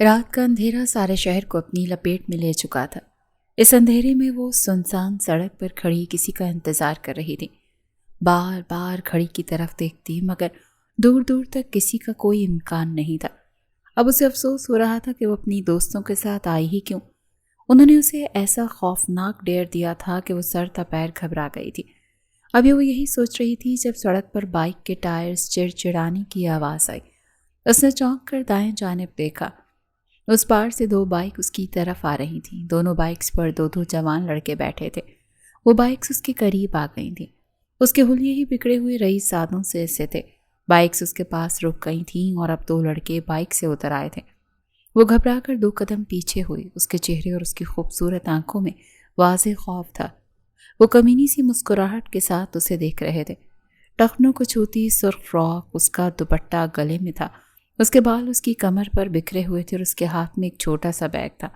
رات کا اندھیرا سارے شہر کو اپنی لپیٹ میں لے چکا تھا۔ اس اندھیرے میں وہ سنسان سڑک پر کھڑی کسی کا انتظار کر رہی تھی۔ بار بار کھڑی کی طرف دیکھتی مگر دور دور تک کسی کا کوئی امکان نہیں تھا۔ اب اسے افسوس ہو رہا تھا کہ وہ اپنی دوستوں کے ساتھ آئی ہی کیوں۔ انہوں نے اسے ایسا خوفناک ڈیر دیا تھا کہ وہ سر تپیر گھبرا گئی تھی۔ ابھی وہ یہی سوچ رہی تھی جب سڑک پر بائک کے ٹائرز چڑچڑانے کی آواز آئی۔ اس نے چونک کر دائیں جانب دیکھا۔ اس پار سے 2 بائک اس کی طرف آ رہی تھیں۔ دونوں بائکس پر 2 جوان لڑکے بیٹھے تھے۔ وہ بائکس اس کے قریب آ گئی تھیں۔ اس کے حلیے ہی بگڑے ہوئے رئیس سادوں سے ایسے تھے۔ بائکس اس کے پاس رک گئی تھیں اور اب 2 لڑکے بائک سے اتر آئے تھے۔ وہ گھبرا کر 2 قدم پیچھے ہوئی۔ اس کے چہرے اور اس کی خوبصورت آنکھوں میں واضح خوف تھا۔ وہ کمینی سی مسکراہٹ کے ساتھ اسے دیکھ رہے تھے۔ ٹخنوں کو چھوتی سرخ فراک، اس کا دوپٹہ گلے میں تھا۔ اس کے بال اس کی کمر پر بکھرے ہوئے تھے اور اس کے ہاتھ میں ایک چھوٹا سا بیگ تھا۔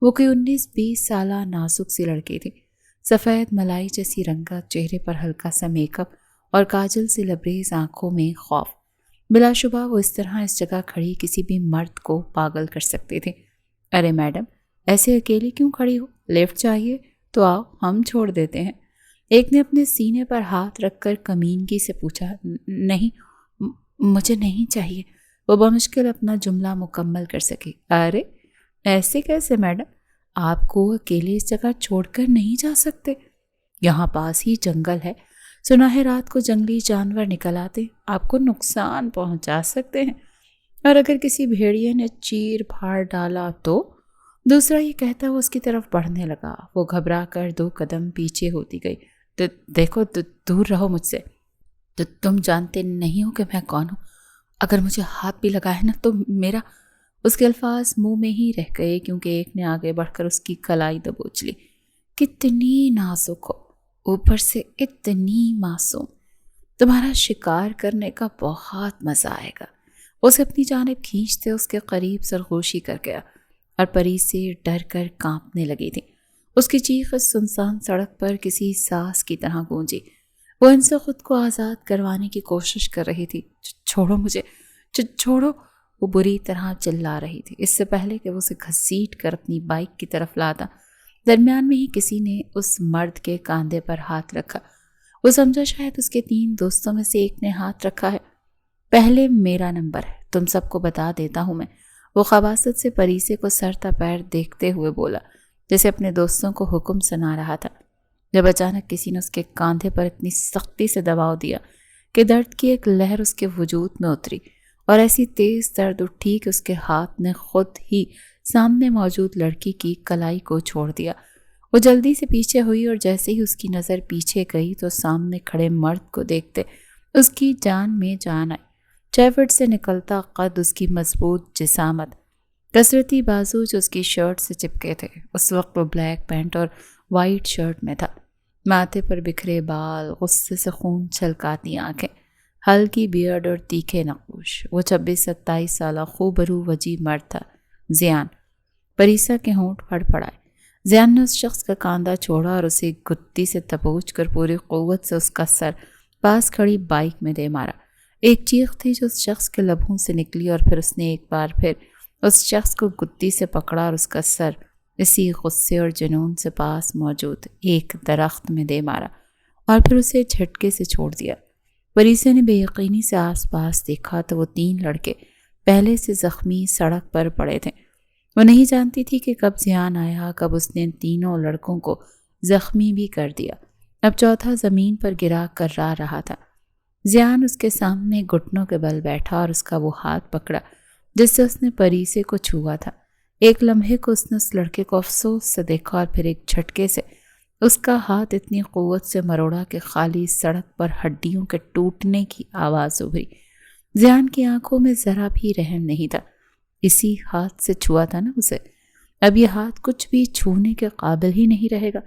وہ کوئی 19-20 سالہ نازک سی لڑکی تھی۔ سفید ملائی جیسی رنگت، چہرے پر ہلکا سا میک اپ اور کاجل سے لبریز آنکھوں میں خوف۔ بلا شبہ وہ اس طرح اس جگہ کھڑی کسی بھی مرد کو پاگل کر سکتے تھے۔ ارے میڈم، ایسے اکیلی کیوں کھڑی ہو؟ لفٹ چاہیے تو آؤ، ہم چھوڑ دیتے ہیں۔ ایک نے اپنے سینے پر ہاتھ رکھ کر کمینگی سے پوچھا۔ نہیں، مجھے نہیں چاہیے۔ وہ بمشکل اپنا جملہ مکمل کر سکی۔ ارے ایسے کیسے میڈم؟ آپ کو اکیلے اس جگہ چھوڑ کر نہیں جا سکتے۔ یہاں پاس ہی جنگل ہے، سنا ہے رات کو جنگلی جانور نکل آتے، آپ کو نقصان پہنچا سکتے ہیں، اور اگر کسی بھیڑیے نے چیر پھاڑ ڈالا تو؟ دوسرا یہ کہتا وہ اس کی طرف بڑھنے لگا۔ وہ گھبرا کر 2 قدم پیچھے ہوتی گئی۔ دیکھو، دور رہو مجھ سے۔ تم جانتے نہیں ہو کہ میں کون ہوں؟ اگر مجھے ہاتھ بھی لگا ہے نا تو میرا… اس کے الفاظ منہ میں ہی رہ گئے کیونکہ ایک نے آگے بڑھ کر اس کی کلائی دبوچ لی۔ کتنی نازک ہو، اوپر سے اتنی معصوم، تمہارا شکار کرنے کا بہت مزہ آئے گا۔ اسے اپنی جانب کھینچتے اس کے قریب سرگوشی کر گیا اور پری سے ڈر کر کانپنے لگی تھی۔ اس کی چیخ اس سنسان سڑک پر کسی ساز کی طرح گونجی۔ وہ ان سے خود کو آزاد کروانے کی کوشش کر رہی تھی۔ چھوڑو مجھے، چھوڑو، وہ بری طرح چلا رہی تھی۔ اس سے پہلے کہ وہ اسے گھسیٹ کر اپنی بائک کی طرف لاتا، درمیان میں ہی کسی نے اس مرد کے کاندھے پر ہاتھ رکھا۔ وہ سمجھا شاید اس کے 3 دوستوں میں سے ایک نے ہاتھ رکھا ہے۔ پہلے میرا نمبر ہے، تم سب کو بتا دیتا ہوں میں، وہ خباثت سے پریسے کو سر تا پیر دیکھتے ہوئے بولا، جیسے اپنے دوستوں کو حکم سنا رہا تھا۔ جب اچانک کسی نے اس کے کاندھے پر اتنی سختی سے دباؤ دیا کہ درد کی ایک لہر اس کے وجود میں اتری اور ایسی تیز درد اٹھی کہ اس کے ہاتھ نے خود ہی سامنے موجود لڑکی کی کلائی کو چھوڑ دیا۔ وہ جلدی سے پیچھے ہوئی اور جیسے ہی اس کی نظر پیچھے گئی تو سامنے کھڑے مرد کو دیکھتے اس کی جان میں جان آئی۔ 6 فٹ سے نکلتا قد، اس کی مضبوط جسامت، کثرتی بازو جو اس کی شرٹ سے چپکے تھے۔ اس وقت وہ بلیک پینٹ اور وائٹ شرٹ میں تھا۔ ماتھے پر بکھرے بال، غصے سے خون چھلکاتی آنکھیں، ہلکی بیئرڈ اور تیکھے نقوش۔ وہ 26-27 سالہ خوبرو وجیح مرد تھا، زیان۔ پریسا کے ہونٹ پھڑپڑائے۔ زیان نے اس شخص کا کاندھا چھوڑا اور اسے گتی سے دبوچ کر پوری قوت سے اس کا سر پاس کھڑی بائک میں دے مارا۔ ایک چیخ تھی جو اس شخص کے لبوں سے نکلی اور پھر اس نے ایک بار پھر اس شخص کو گتی سے پکڑا اور اس کا سر اسی غصے اور جنون سے پاس موجود ایک درخت میں دے مارا اور پھر اسے جھٹکے سے چھوڑ دیا۔ پریسا نے بے یقینی سے آس پاس دیکھا تو وہ 3 لڑکے پہلے سے زخمی سڑک پر پڑے تھے۔ وہ نہیں جانتی تھی کہ کب زیان آیا، کب اس نے 3 لڑکوں کو زخمی بھی کر دیا۔ اب چوتھا زمین پر گرا کرا رہا تھا۔ زیان اس کے سامنے گھٹنوں کے بل بیٹھا اور اس کا وہ ہاتھ پکڑا جس سے اس نے پریسے کو چھوا تھا۔ ایک لمحے کو اس نے اس لڑکے کو افسوس سے دیکھا اور پھر ایک جھٹکے سے اس کا ہاتھ اتنی قوت سے مروڑا کہ خالی سڑک پر ہڈیوں کے ٹوٹنے کی آواز ابھری۔ زیان کی آنکھوں میں ذرا بھی رحم نہیں تھا۔ اسی ہاتھ سے چھوا تھا نا اسے، اب یہ ہاتھ کچھ بھی چھونے کے قابل ہی نہیں رہے گا۔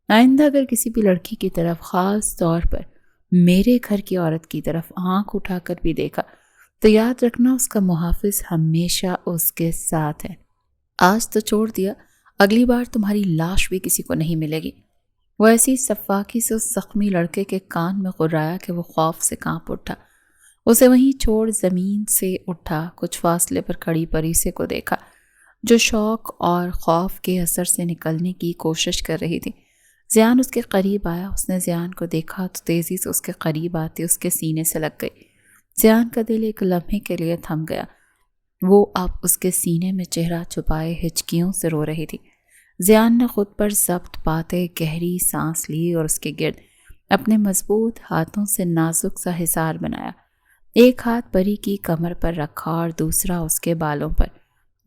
آئندہ اگر کسی بھی لڑکی کی طرف، خاص طور پر میرے گھر کی عورت کی طرف آنکھ اٹھا کر بھی دیکھا تو یاد رکھنا اس کا محافظ ہمیشہ اس کے ساتھ ہے۔ آج تو چھوڑ دیا، اگلی بار تمہاری لاش بھی کسی کو نہیں ملے گی۔ وہ ایسی صفاقی سے اس زخمی لڑکے کے کان میں غرایا کہ وہ خوف سے کانپ اٹھا۔ اسے وہیں چھوڑ زمین سے اٹھا، کچھ فاصلے پر کھڑی پریسے کو دیکھا۔ جو شوق اور خوف کے اثر سے نکلنے کی کوشش کر رہی تھی۔ زیان اس کے قریب آیا، اس نے زیان کو دیکھا تو تیزی سے اس کے قریب آتے اس کے سینے سے لگ گئی۔ زیان کا دل ایک لمحے کے لیے تھم گیا۔ وہ اب اس کے سینے میں چہرہ چھپائے ہچکیوں سے رو رہی تھی۔ زیان نے خود پر ضبط پاتے گہری سانس لی اور اس کے گرد اپنے مضبوط ہاتھوں سے نازک سا حصار بنایا۔ ایک ہاتھ پری کی کمر پر رکھا اور دوسرا اس کے بالوں پر۔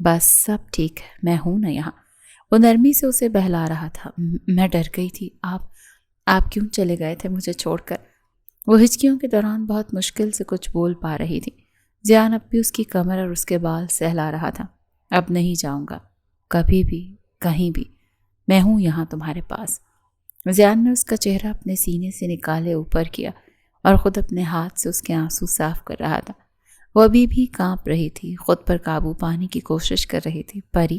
بس سب ٹھیک ہے، میں ہوں نا یہاں۔ وہ نرمی سے اسے بہلا رہا تھا۔ میں ڈر گئی تھی، آپ کیوں چلے گئے تھے مجھے چھوڑ کر؟ وہ ہچکیوں کے دوران بہت مشکل سے کچھ بول پا رہی تھی۔ زیان اب بھی اس کی کمر اور اس کے بال سہلا رہا تھا۔ اب نہیں جاؤں گا، کبھی بھی، کہیں بھی، میں ہوں یہاں تمہارے پاس۔ زیان نے اس کا چہرہ اپنے سینے سے نکالے اوپر کیا اور خود اپنے ہاتھ سے اس کے آنسو صاف کر رہا تھا۔ وہ ابھی بھی کانپ رہی تھی، خود پر قابو پانے کی کوشش کر رہی تھی۔ پری،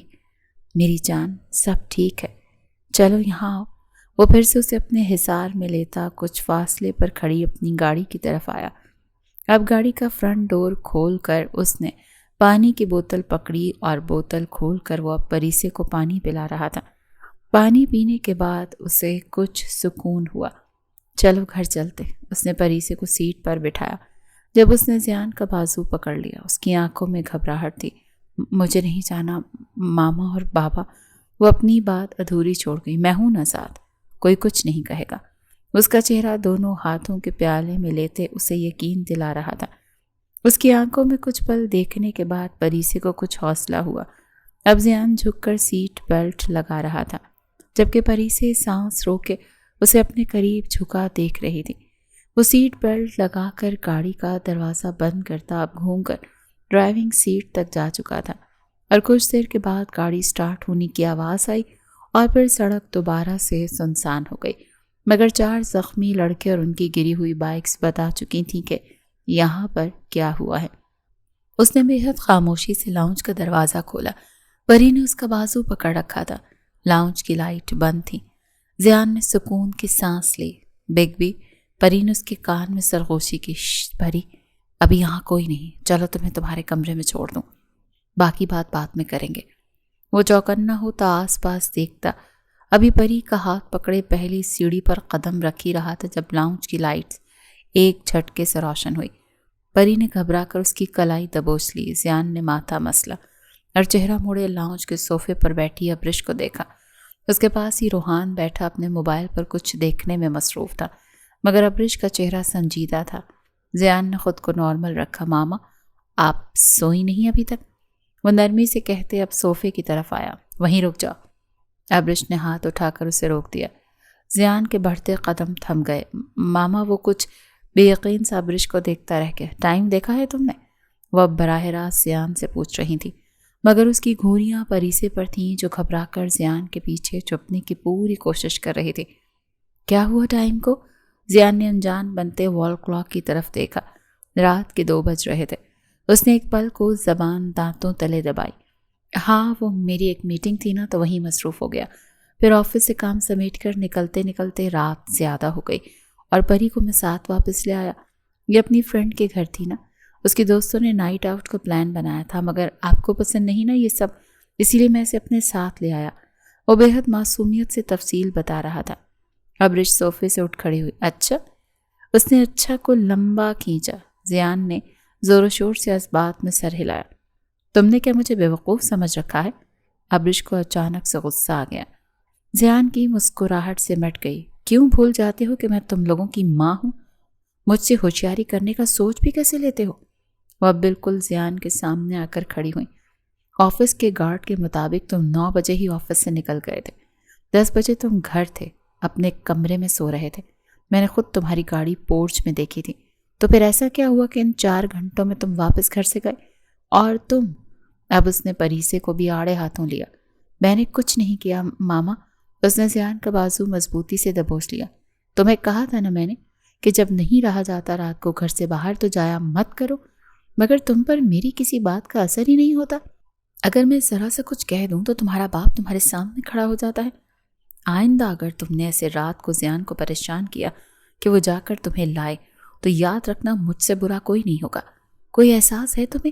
میری جان، سب ٹھیک ہے، چلو یہاں آؤ۔ وہ پھر سے اسے اپنے حصار میں لیتا کچھ فاصلے پر کھڑی اپنی گاڑی کی طرف آیا۔ اب گاڑی کا فرنٹ ڈور کھول کر اس نے پانی کی بوتل پکڑی اور بوتل کھول کر وہ اب پریسے کو پانی پلا رہا تھا۔ پانی پینے کے بعد اسے کچھ سکون ہوا۔ چلو گھر چلتے، اس نے پریسے کو سیٹ پر بٹھایا۔ جب اس نے زیان کا بازو پکڑ لیا، اس کی آنکھوں میں گھبراہٹ تھی۔ مجھے نہیں جانا ماما اور بابا۔ وہ اپنی بات ادھوری چھوڑ گئی۔ میں ہوں نا ساتھ، کوئی کچھ نہیں کہے گا۔ اس کا چہرہ دونوں ہاتھوں کے پیالے میں لیتے اسے یقین دلا رہا تھا۔ اس کی آنکھوں میں کچھ پل دیکھنے کے بعد پریسے کو کچھ حوصلہ ہوا۔ اب زیان جھک کر سیٹ بیلٹ لگا رہا تھا، جبکہ پریسے سانس روک کے اسے اپنے قریب جھکا دیکھ رہی تھی۔ وہ سیٹ بیلٹ لگا کر گاڑی کا دروازہ بند کرتا اب گھوم کر ڈرائیونگ سیٹ تک جا چکا تھا، اور کچھ دیر کے بعد گاڑی سٹارٹ ہونے کی آواز آئی اور پھر سڑک دوبارہ سے سنسان ہو گئی، مگر 4 زخمی لڑکے اور ان کی گری ہوئی بائکس بتا چکی تھیں کہ یہاں پر کیا ہوا ہے۔ اس نے بے حد خاموشی سے لاؤنج کا دروازہ کھولا۔ پری نے اس کا بازو پکڑ رکھا تھا۔ لاؤنج کی لائٹ بند تھی۔ زیان نے سکون کی سانس لی۔ بگ بی، پری نے اس کے کان میں سرغوشی کی۔ پری، ابھی یہاں کوئی نہیں، چلو تمہیں تمہارے کمرے میں چھوڑ دوں، باقی بات بعد میں کریں گے۔ وہ چوکنا ہوتا آس پاس دیکھتا، ابھی پری کا ہاتھ پکڑے پہلی سیڑھی پر قدم رکھ ہی رہا تھا جب لاؤنج کی لائٹس ایک جھٹکے سے روشن ہوئی۔ پری نے گھبرا کر اس کی کلائی دبوچ لی۔ زیان نے ماتھا مسلا اور چہرہ موڑے لاؤنج کے صوفے پر بیٹھی ابرش کو دیکھا۔ اس کے پاس ہی روحان بیٹھا اپنے موبائل پر کچھ دیکھنے میں مصروف تھا، مگر ابرش کا چہرہ سنجیدہ تھا۔ زیان نے خود کو نارمل رکھا۔ ماما، آپ سوئی نہیں ابھی تک؟ وہ نرمی سے کہتے اب صوفے کی طرف آیا۔ وہیں رک جاؤ۔ ابرش نے ہاتھ اٹھا کر اسے روک دیا۔ زیان کے بڑھتے قدم تھم گئے۔ ماما، وہ کچھ بے یقین سا ابرش کو دیکھتا رہ گیا۔ ٹائم دیکھا ہے تم نے؟ وہ اب براہ راست زیان سے پوچھ رہی تھی، مگر اس کی گھوریاں پریسے پر تھیں جو گھبرا کر زیان کے پیچھے چھپنے کی پوری کوشش کر رہی تھی۔ کیا ہوا ٹائم کو؟ زیان نے انجان بنتے وال کلاک کی طرف دیکھا۔ رات کے 2 بج رہے تھے۔ اس نے ایک پل کو زبان دانتوں تلے دبائی۔ ہاں، وہ میری ایک میٹنگ تھی نا تو وہیں مصروف ہو گیا، پھر آفس سے کام سمیٹ کر نکلتے نکلتے رات زیادہ ہو گئی اور پری کو میں ساتھ واپس لے آیا۔ یہ اپنی فرینڈ کے گھر تھی نا، اس کے دوستوں نے نائٹ آؤٹ کا پلان بنایا تھا، مگر آپ کو پسند نہیں نا یہ سب، اسی لیے میں اسے اپنے ساتھ لے آیا۔ وہ بے حد معصومیت سے تفصیل بتا رہا تھا۔ ابرش صوفے سے اٹھ کھڑی ہوئی۔ اچھا؟ اس نے اچھا کو لمبا کھینچا۔ زیان نے زور و شور سے اس بات میں سر ہلایا۔ تم نے کیا مجھے بیوقوف سمجھ رکھا ہے؟ ابرش کو اچانک سے غصہ آ گیا۔ زیان کی مسکراہٹ سے مٹ گئی۔ کیوں بھول جاتے ہو کہ میں تم لوگوں کی ماں ہوں؟ مجھ سے ہوشیاری کرنے کا سوچ بھی کیسے لیتے ہو؟ وہ اب بالکل زیان کے سامنے آ کر کھڑی ہوئی۔ آفس کے گارڈ کے مطابق تم 9 بجے ہی آفس سے نکل گئے تھے، 10 بجے تم گھر تھے، اپنے کمرے میں سو رہے تھے۔ میں نے خود تمہاری گاڑی پورچ میں دیکھی تھی۔ تو پھر ایسا کیا ہوا کہ ان 4 گھنٹوں میں تم واپس گھر سے گئے؟ اور تم؟ اب اس نے پریسے کو بھی آڑے ہاتھوں لیا۔ میں نے کچھ نہیں کیا ماما۔ اس نے زیان کا بازو مضبوطی سے دبوچ لیا۔ تمہیں کہا تھا نا میں نے کہ جب نہیں رہا جاتا رات کو گھر سے باہر تو جایا مت کرو، مگر تم پر میری کسی بات کا اثر ہی نہیں ہوتا۔ اگر میں ذرا سا کچھ کہہ دوں تو تمہارا باپ تمہارے سامنے کھڑا ہو جاتا ہے۔ آئندہ اگر تم نے ایسے رات کو زیان کو پریشان کیا کہ وہ جا کر تمہیں لائے تو یاد رکھنا مجھ سے برا کوئی نہیں ہوگا۔ کوئی احساس ہے تمہیں؟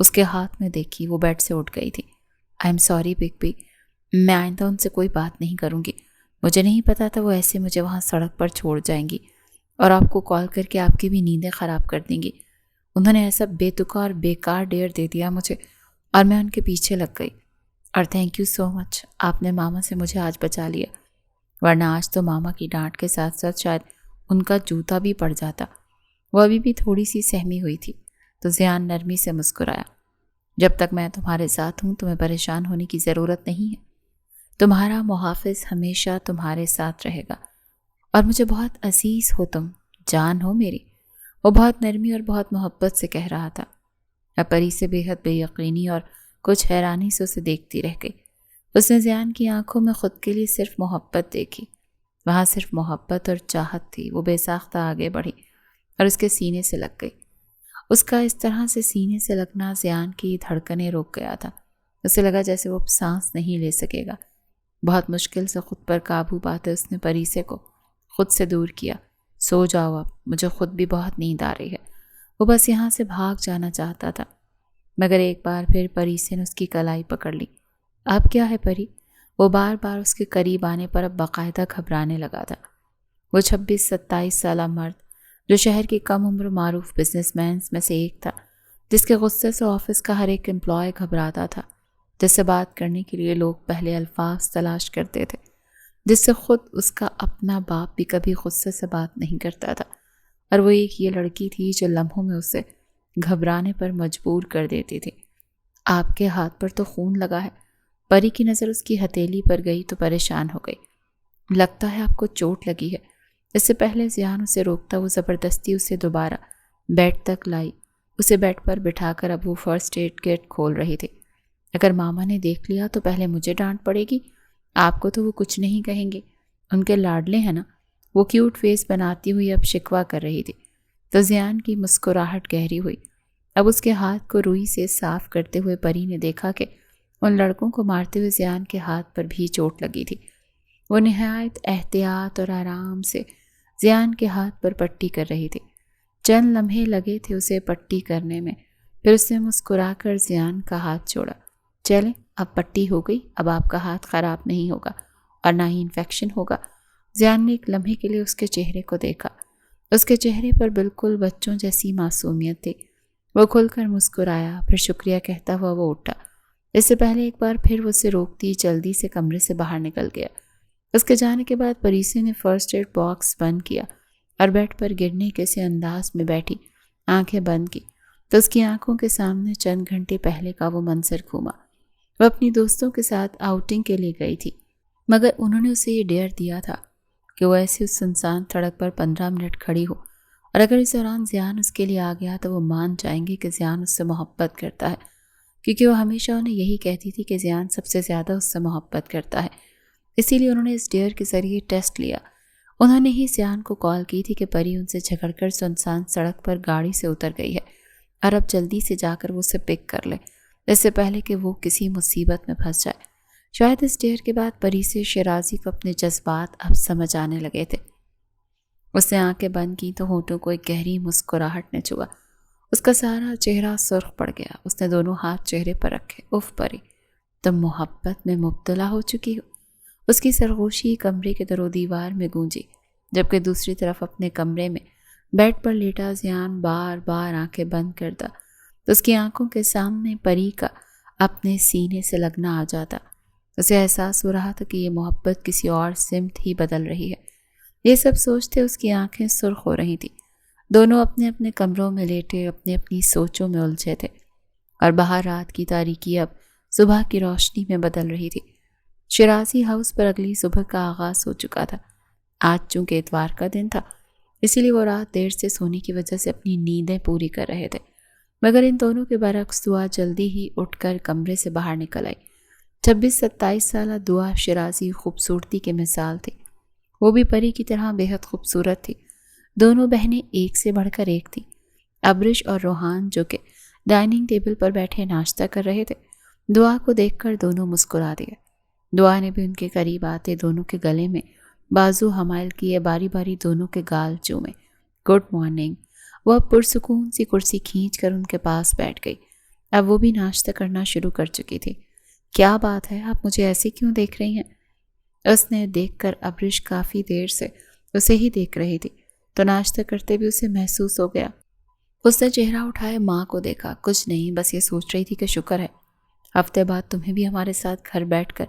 اس کے ہاتھ میں دیکھی وہ بیڈ سے اٹھ گئی تھی۔ I am sorry Big B, میں آئندہ ان سے کوئی بات نہیں کروں گی۔ مجھے نہیں پتا تھا وہ ایسے مجھے وہاں سڑک پر چھوڑ جائیں گی اور آپ کو کال کر کے آپ کی بھی نیندیں خراب کر دیں گی۔ انہوں نے ایسا بے تکا اور بیکار ڈیئر دے دیا مجھے، اور میں ان کے پیچھے لگ گئی۔ اور تھینک یو سو مچ، آپ نے ماما سے مجھے آج بچا لیا، ورنہ آج تو ماما کی ڈانٹ کے ساتھ ساتھ شاید ان کا جوتا بھی پڑ جاتا۔ وہ ابھی بھی تھوڑی سی سہمی ہوئی تھی تو زیان نرمی سے مسکرایا۔ جب تک میں تمہارے ساتھ ہوں تمہیں پریشان ہونے کی ضرورت نہیں ہے، تمہارا محافظ ہمیشہ تمہارے ساتھ رہے گا، اور مجھے بہت عزیز ہو تم، جان ہو میری۔ وہ بہت نرمی اور بہت محبت سے کہہ رہا تھا۔ اب پری سے بے حد بے یقینی اور کچھ حیرانی سے اسے دیکھتی رہ گئی۔ اس نے زیان کی آنکھوں میں خود کے لیے صرف محبت دیکھی، وہاں صرف محبت اور چاہت تھی۔ وہ بے ساختہ آگے بڑھی اور اس کے سینے سے لگ گئی۔ اس کا اس طرح سے سینے سے لگنا زیان کی دھڑکنیں روک گیا تھا۔ اسے لگا جیسے وہ اب سانس نہیں لے سکے گا۔ بہت مشکل سے خود پر قابو پاتے اس نے پریسے کو خود سے دور کیا۔ سو جاؤ اب، مجھے خود بھی بہت نیند آ رہی ہے۔ وہ بس یہاں سے بھاگ جانا چاہتا تھا، مگر ایک بار پھر پریسے نے اس کی کلائی پکڑ لی۔ اب کیا ہے پری؟ وہ بار بار اس کے قریب آنے پر اب باقاعدہ گھبرانے لگا تھا۔ وہ 26-27 سالہ مرد جو شہر کی کم عمر معروف بزنس مینز میں سے ایک تھا، جس کے غصے سے آفس کا ہر ایک امپلائی گھبراتا تھا، جس سے بات کرنے کے لیے لوگ پہلے الفاظ تلاش کرتے تھے، جس سے خود اس کا اپنا باپ بھی کبھی غصے سے بات نہیں کرتا تھا، اور وہ ایک یہ لڑکی تھی جو لمحوں میں اسے گھبرانے پر مجبور کر دیتی تھی۔ آپ کے ہاتھ پر تو خون لگا ہے۔ پری کی نظر اس کی ہتھیلی پر گئی تو پریشان ہو گئی۔ لگتا ہے آپ کو چوٹ لگی ہے۔ اس سے پہلے زیان اسے روکتا وہ زبردستی اسے دوبارہ بیڈ تک لائی۔ اسے بیڈ پر بٹھا کر اب وہ فرسٹ ایڈ کٹ کھول رہی تھی۔ اگر ماما نے دیکھ لیا تو پہلے مجھے ڈانٹ پڑے گی، آپ کو تو وہ کچھ نہیں کہیں گے، ان کے لاڈلے ہیں نا۔ وہ کیوٹ فیس بناتی ہوئی اب شکوہ کر رہی تھی تو زیان کی مسکراہٹ گہری ہوئی۔ اب اس کے ہاتھ کو روئی سے صاف کرتے ہوئے پری نے دیکھا کہ ان لڑکوں کو مارتے ہوئے زیان کے ہاتھ پر بھی چوٹ لگی تھی۔ وہ نہایت احتیاط اور آرام سے زیان کے ہاتھ پر پٹی کر رہی تھی۔ چند لمحے لگے تھے اسے پٹی کرنے میں، پھر اس نے مسکرا کر زیان کا ہاتھ چھوڑا۔ چلیں، اب پٹی ہو گئی، اب آپ کا ہاتھ خراب نہیں ہوگا اور نہ ہی انفیکشن ہوگا۔ زیان نے ایک لمحے کے لیے اس کے چہرے کو دیکھا۔ اس کے چہرے پر بالکل بچوں جیسی معصومیت تھی۔ وہ کھل کر مسکرایا، پھر شکریہ کہتا ہوا وہ اٹھا۔ اس سے پہلے ایک بار پھر وہ اسے روکتی جلدی سے کمرے سے باہر نکل گیا۔ اس کے جانے کے بعد پریسے نے فرسٹ ایڈ باکس بند کیا اور بیڈ پر گرنے کے سے انداز میں بیٹھی آنکھیں بند کی تو اس کی آنکھوں کے سامنے چند گھنٹے پہلے کا وہ منظر گھوما۔ وہ اپنی دوستوں کے ساتھ آؤٹنگ کے لیے گئی تھی، مگر انہوں نے اسے یہ ڈیئر دیا تھا کہ وہ ایسے اس سنسان سڑک پر 15 منٹ کھڑی ہو، اور اگر اس دوران زیان اس کے لیے آ گیا تو وہ مان جائیں گے کہ زیان اس سے محبت کرتا ہے، کیونکہ وہ ہمیشہ انہیں یہی کہتی تھی کہ زیان سب سے زیادہ اس سے محبت کرتا ہے۔ اسی لیے انہوں نے اس ڈیئر کے ذریعے ٹیسٹ لیا۔ انہوں نے ہی زیان کو کال کی تھی کہ پری ان سے جھگڑ کر سنسان سڑک پر گاڑی سے اتر گئی ہے اور اب جلدی سے جا کر وہ اسے پک کر لے، اس سے پہلے کہ وہ کسی مصیبت میں پھنس جائے۔ شاید اس ڈیئر کے بعد پری سے شیرازی کو اپنے جذبات اب سمجھ آنے لگے تھے۔ اس نے آنکھیں بند کی تو ہونٹوں کو ایک گہری مسکراہٹ نے چھوا۔ اس کا سارا چہرہ سرخ پڑ گیا۔ اس نے دونوں ہاتھ چہرے پر رکھے۔ اف پری، تم محبت میں مبتلا ہو چکی ہو۔ اس کی سرگوشی کمرے کے در و دیوار میں گونجی، جبکہ دوسری طرف اپنے کمرے میں بیڈ پر لیٹا زیان بار بار آنکھیں بند کرتا تو اس کی آنکھوں کے سامنے پری کا اپنے سینے سے لگنا آ جاتا۔ اسے احساس ہو رہا تھا کہ یہ محبت کسی اور سمت ہی بدل رہی ہے۔ یہ سب سوچتے اس کی آنکھیں سرخ ہو رہی تھیں۔ دونوں اپنے اپنے کمروں میں لیٹے اپنی اپنی سوچوں میں الجھے تھے، اور باہر رات کی تاریکی اب صبح کی روشنی میں بدل رہی تھی۔ شیرازی ہاؤس پر اگلی صبح کا آغاز ہو چکا تھا۔ آج چونکہ اتوار کا دن تھا، اسی لیے وہ رات دیر سے سونے کی وجہ سے اپنی نیندیں پوری کر رہے تھے، مگر ان دونوں کے برعکس دعا جلدی ہی اٹھ کر کمرے سے باہر نکل آئی۔ 26-27 سالہ دعا شیرازی خوبصورتی کی مثال تھی۔ وہ بھی پری کی طرح بے حد خوبصورت تھی۔ دونوں بہنیں ایک سے بڑھ کر ایک تھیں۔ ابرش اور روحان جو کہ ڈائننگ ٹیبل پر بیٹھے ناشتہ کر رہے تھے، دعا کو دیکھ کر دونوں مسکرا دیا۔ دعا نے بھی ان کے قریب آتے دونوں کے گلے میں بازو حمائل کیے، باری باری دونوں کے گال چومے۔ Good morning. وہ اب پرسکون سی کرسی کھینچ کر ان کے پاس بیٹھ گئی۔ اب وہ بھی ناشتہ کرنا شروع کر چکی تھی۔ کیا بات ہے، آپ مجھے ایسے کیوں دیکھ رہی ہیں؟ اس نے دیکھ کر ابرش کافی دیر سے اسے ہی دیکھ رہی تھی تو ناشتہ کرتے بھی اسے محسوس ہو گیا۔ اس نے چہرہ اٹھائے ماں کو دیکھا۔ کچھ نہیں، بس یہ سوچ رہی تھی کہ شکر ہے ہفتے بعد تمہیں بھی ہمارے ساتھ گھر بیٹھ کر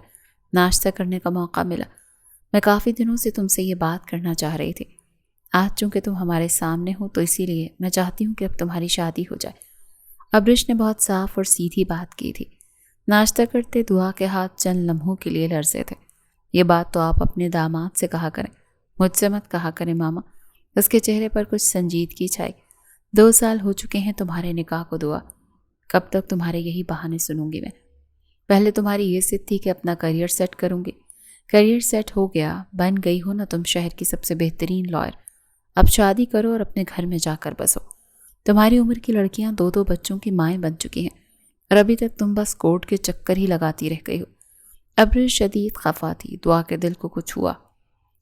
ناشتہ کرنے کا موقع ملا۔ میں کافی دنوں سے تم سے یہ بات کرنا چاہ رہی تھی۔ آج چونکہ تم ہمارے سامنے ہو تو اسی لیے میں چاہتی ہوں کہ اب تمہاری شادی ہو جائے۔ ابرش نے بہت صاف اور سیدھی بات کی تھی۔ ناشتہ کرتے دعا کے ہاتھ چند لمحوں کے لیے لرزے تھے۔ یہ بات تو آپ اپنے داماد سے کہا کریں، مجھ سے مت کہا کریں ماما۔ اس کے چہرے پر کچھ سنجیدگی چھائی۔ 2 سال ہو چکے ہیں تمہارے نکاح کو دعا، کب تک تمہارے یہی بہانے سنوں گی میں؟ پہلے تمہاری یہ ضد تھی کہ اپنا کریئر سیٹ کروں گی، کریئر سیٹ ہو گیا، بن گئی ہو نا تم شہر کی سب سے بہترین لائر۔ اب شادی کرو اور اپنے گھر میں جا کر بسو۔ تمہاری عمر کی لڑکیاں 2 بچوں کی مائیں بن چکی ہیں اور ابھی تک تم بس کورٹ کے چکر ہی لگاتی رہ گئی ہو۔ ابرش شدید خفا تھی۔ دعا کے دل کو کچھ ہوا۔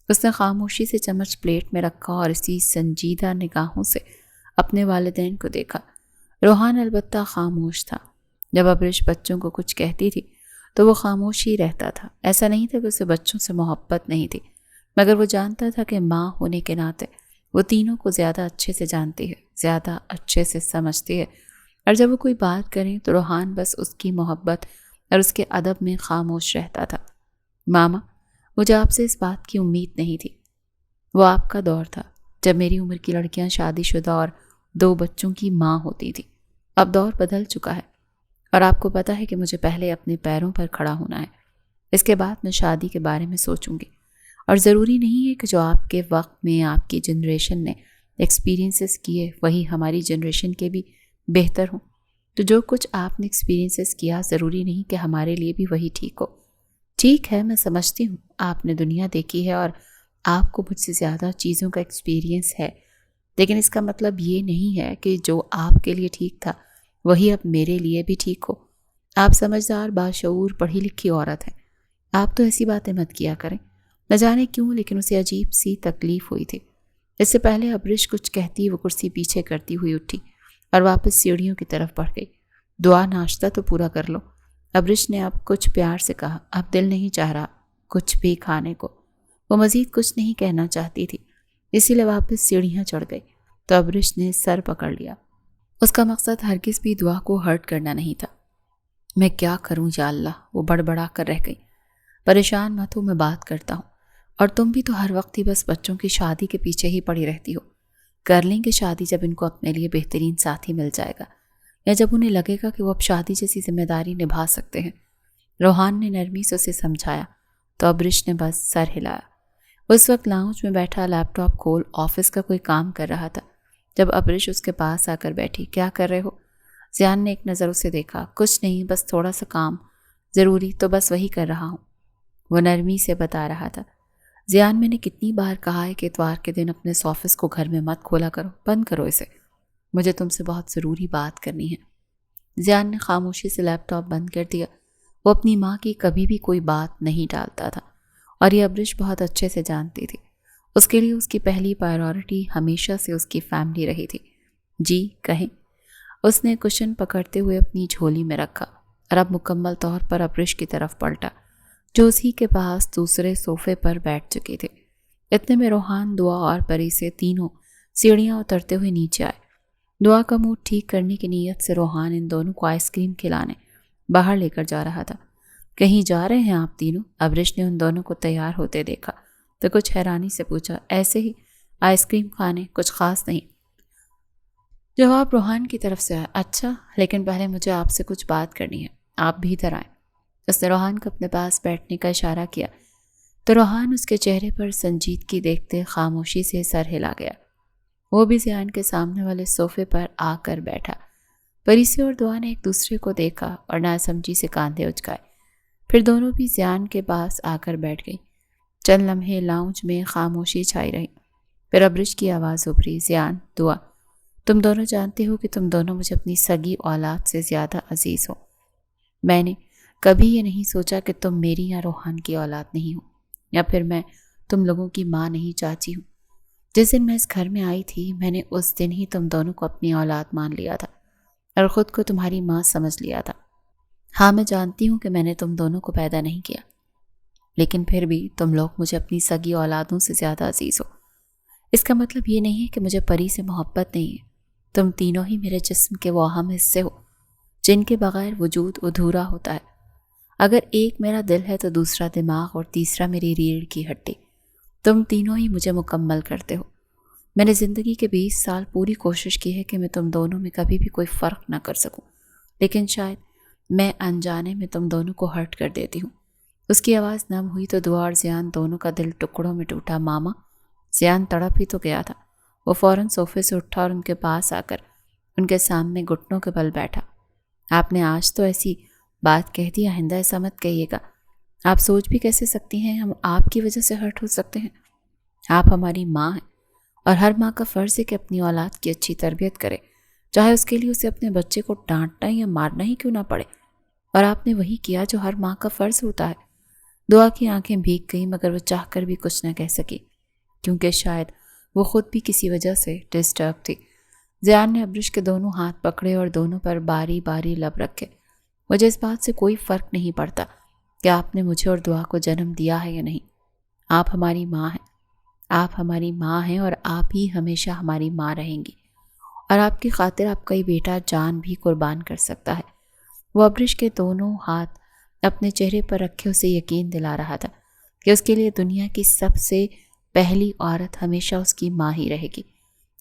اس نے خاموشی سے چمچ پلیٹ میں رکھا اور اسی سنجیدہ نگاہوں سے اپنے والدین کو دیکھا۔ روحان البتہ خاموش تھا۔ جب ابرش بچوں کو کچھ کہتی تھی تو وہ خاموش ہی رہتا تھا۔ ایسا نہیں تھا کہ اسے بچوں سے محبت نہیں تھی، مگر وہ جانتا تھا کہ ماں ہونے کے ناطے وہ تینوں کو زیادہ اچھے سے جانتی ہے، زیادہ اچھے سے سمجھتی ہے، اور جب وہ کوئی بات کریں تو روحان بس اس کی محبت اور اس کے ادب میں خاموش رہتا تھا۔ ماما، مجھے آپ سے اس بات کی امید نہیں تھی۔ وہ آپ کا دور تھا جب میری عمر کی لڑکیاں شادی شدہ اور 2 بچوں کی ماں ہوتی تھی۔ اب دور بدل چکا ہے اور آپ کو پتا ہے کہ مجھے پہلے اپنے پیروں پر کھڑا ہونا ہے۔ اس کے بعد میں شادی کے بارے میں سوچوں گی، اور ضروری نہیں ہے کہ جو آپ کے وقت میں آپ کی جنریشن نے ایکسپیرینسز کیے وہی ہماری جنریشن کے بھی بہتر ہوں۔ تو جو کچھ آپ نے ایکسپیرینسز کیا ضروری نہیں کہ ہمارے لیے بھی وہی ٹھیک ہو۔ ٹھیک ہے، میں سمجھتی ہوں آپ نے دنیا دیکھی ہے اور آپ کو مجھ سے زیادہ چیزوں کا ایکسپیرینس ہے، لیکن اس کا مطلب یہ نہیں ہے کہ جو آپ کے لیے ٹھیک تھا وہی اب میرے لیے بھی ٹھیک ہو۔ آپ سمجھدار، باشعور، پڑھی لکھی عورت ہیں، آپ تو ایسی باتیں مت کیا کریں۔ نہ جانے کیوں لیکن اسے عجیب سی تکلیف ہوئی تھی۔ اس سے پہلے ابرش کچھ کہتی وہ کرسی پیچھے کرتی ہوئی اٹھی اور واپس سیڑھیوں کی طرف بڑھ گئی۔ دعا، ناشتہ تو پورا کر لو۔ ابرش نے اب کچھ پیار سے کہا۔ اب دل نہیں چاہ رہا کچھ بھی کھانے کو۔ وہ مزید کچھ نہیں کہنا چاہتی تھی، اسی لیے واپس سیڑھیاں چڑھ گئی تو ابرش نے سر پکڑ لیا۔ اس کا مقصد ہرگز بھی دعا کو ہرٹ کرنا نہیں تھا۔ میں کیا کروں یا اللہ، وہ بڑبڑا کر رہ گئی۔ پریشان مت ہو، میں بات کرتا ہوں، اور تم بھی تو ہر وقت ہی بس بچوں کی شادی کے پیچھے ہی پڑی رہتی ہو۔ کر لیں گے شادی جب ان کو اپنے لیے بہترین ساتھی مل جائے گا، یا جب انہیں لگے گا کہ وہ اب شادی جیسی ذمہ داری نبھا سکتے ہیں۔ روحان نے نرمی سے اسے سمجھایا تو ابرش نے بس سر ہلایا۔ اس وقت لاؤنج میں بیٹھا لیپ ٹاپ کھول آفس کا کوئی کام کر رہا تھا جب ابرش اس کے پاس آ کر بیٹھی۔ کیا کر رہے ہو؟ زیان نے ایک نظر اسے دیکھا۔ کچھ نہیں، بس تھوڑا سا کام ضروری تو بس وہی کر رہا ہوں، وہ نرمی سے بتا رہا تھا۔ زیان، میں نے کتنی بار کہا ہے کہ اتوار کے دن اپنے اس آفس کو گھر میں مت کھولا کرو، بند کرو اسے، مجھے تم سے بہت ضروری بات کرنی ہے۔ زیان نے خاموشی سے لیپ ٹاپ بند کر دیا۔ وہ اپنی ماں کی کبھی بھی کوئی بات نہیں ٹالتا تھا اور یہ ابرش بہت اچھے سے جانتی تھی۔ اس کے لیے اس کی پہلی پرائیورٹی ہمیشہ سے اس کی فیملی رہی تھی۔ جی کہیں، اس نے کشن پکڑتے ہوئے اپنی جھولی میں رکھا اور اب مکمل طور پر ابرش کی طرف پلٹا جو اسی کے پاس دوسرے صوفے پر بیٹھ چکے تھے۔ اتنے میں روحان، دعا اور پری سے تینوں سیڑھیاں اترتے ہوئے نیچے آئے۔ دعا کا موڈ ٹھیک کرنے کی نیت سے روحان ان دونوں کو آئس کریم کھلانے باہر لے کر جا رہا تھا۔ کہیں جا رہے ہیں آپ تینوں؟ ابرش نے ان دونوں کو تیار ہوتے دیکھا تو کچھ حیرانی سے پوچھا۔ ایسے ہی آئس کریم کھانے، کچھ خاص نہیں، جواب روحان کی طرف سے آیا۔ اچھا، لیکن پہلے مجھے آپ سے کچھ بات کرنی ہے، آپ بھی ادھر آئیں۔ اس نے روحان کو اپنے پاس بیٹھنے کا اشارہ کیا تو روحان اس کے چہرے پر سنجیدگی دیکھتے خاموشی سے سر ہلا گیا۔ وہ بھی زیان کے سامنے والے صوفے پر آ کر بیٹھا۔ پریسی اور دعا نے ایک دوسرے کو دیکھا اور ناسمجھی سے کاندھے اچکائے، پھر دونوں بھی زیان کے پاس آ کر بیٹھ گئی۔ چند لمحے لاؤنج میں خاموشی چھائی رہی، پھر ابرش کی آواز ابھری۔ زیان، دعا، تم دونوں جانتے ہو کہ تم دونوں مجھے اپنی سگی اولاد سے زیادہ عزیز ہو۔ میں نے کبھی یہ نہیں سوچا کہ تم میری یا روحان کی اولاد نہیں ہو، یا پھر میں تم لوگوں کی ماں نہیں چاچی ہوں۔ جس دن میں اس گھر میں آئی تھی میں نے اس دن ہی تم دونوں کو اپنی اولاد مان لیا تھا۔ اور خود کو تمہاری ماں سمجھ لیا تھا۔ ہاں میں جانتی ہوں کہ میں نے تم دونوں کو پیدا نہیں کیا، لیکن پھر بھی تم لوگ مجھے اپنی سگی اولادوں سے زیادہ عزیز ہو۔ اس کا مطلب یہ نہیں ہے کہ مجھے پری سے محبت نہیں ہے۔ تم تینوں ہی میرے جسم کے وہ اہم حصے ہو جن کے بغیر وجود ادھورا ہوتا ہے۔ اگر ایک میرا دل ہے تو دوسرا دماغ اور تیسرا میری ریڑھ کی ہڈی۔ تم تینوں ہی مجھے مکمل کرتے ہو۔ میں نے زندگی کے 20 سال پوری کوشش کی ہے کہ میں تم دونوں میں کبھی بھی کوئی فرق نہ کر سکوں، لیکن شاید میں انجانے میں تم دونوں کو ہرٹ کر دیتی ہوں۔ اس کی آواز نم ہوئی تو دعا اور زیان دونوں کا دل ٹکڑوں میں ٹوٹا۔ ماما، زیان تڑپ ہی تو گیا تھا۔ وہ فوراً صوفے سے اٹھا اور ان کے پاس آ کر ان کے سامنے گھٹنوں کے بل بیٹھا۔ آپ نے آج تو ایسی بات کہہ دی، آئندہ ایسا مت کہیے گا۔ آپ سوچ بھی کیسے سکتی ہیں ہم آپ کی وجہ سے ہرٹ ہو سکتے ہیں؟ آپ ہماری ماں ہیں، اور ہر ماں کا فرض ہے کہ اپنی اولاد کی اچھی تربیت کرے، چاہے اس کے لیے اسے اپنے بچے کو ڈانٹنا یا مارنا ہی کیوں نہ پڑے۔ اور آپ نے وہی کیا جو ہر ماں کا فرض ہوتا ہے۔ دعا کی آنکھیں بھیگ گئیں، مگر وہ چاہ کر بھی کچھ نہ کہہ سکی، کیونکہ شاید وہ خود بھی کسی وجہ سے ڈسٹرب تھی۔ زیان نے ابرش کے دونوں ہاتھ پکڑے اور دونوں پر باری باری لب رکھے۔ مجھے اس بات سے کوئی فرق نہیں پڑتا کہ آپ نے مجھے اور دعا کو جنم دیا ہے یا نہیں۔ آپ ہماری ماں ہیں، آپ ہماری ماں ہیں، اور آپ ہی ہمیشہ ہماری ماں رہیں گی، اور آپ کی خاطر آپ کا یہ بیٹا جان بھی قربان کر سکتا ہے۔ وہ ابرش کے دونوں ہاتھ اپنے چہرے پر رکھے اسے یقین دلا رہا تھا کہ اس کے لیے دنیا کی سب سے پہلی عورت ہمیشہ اس کی ماں ہی رہے گی۔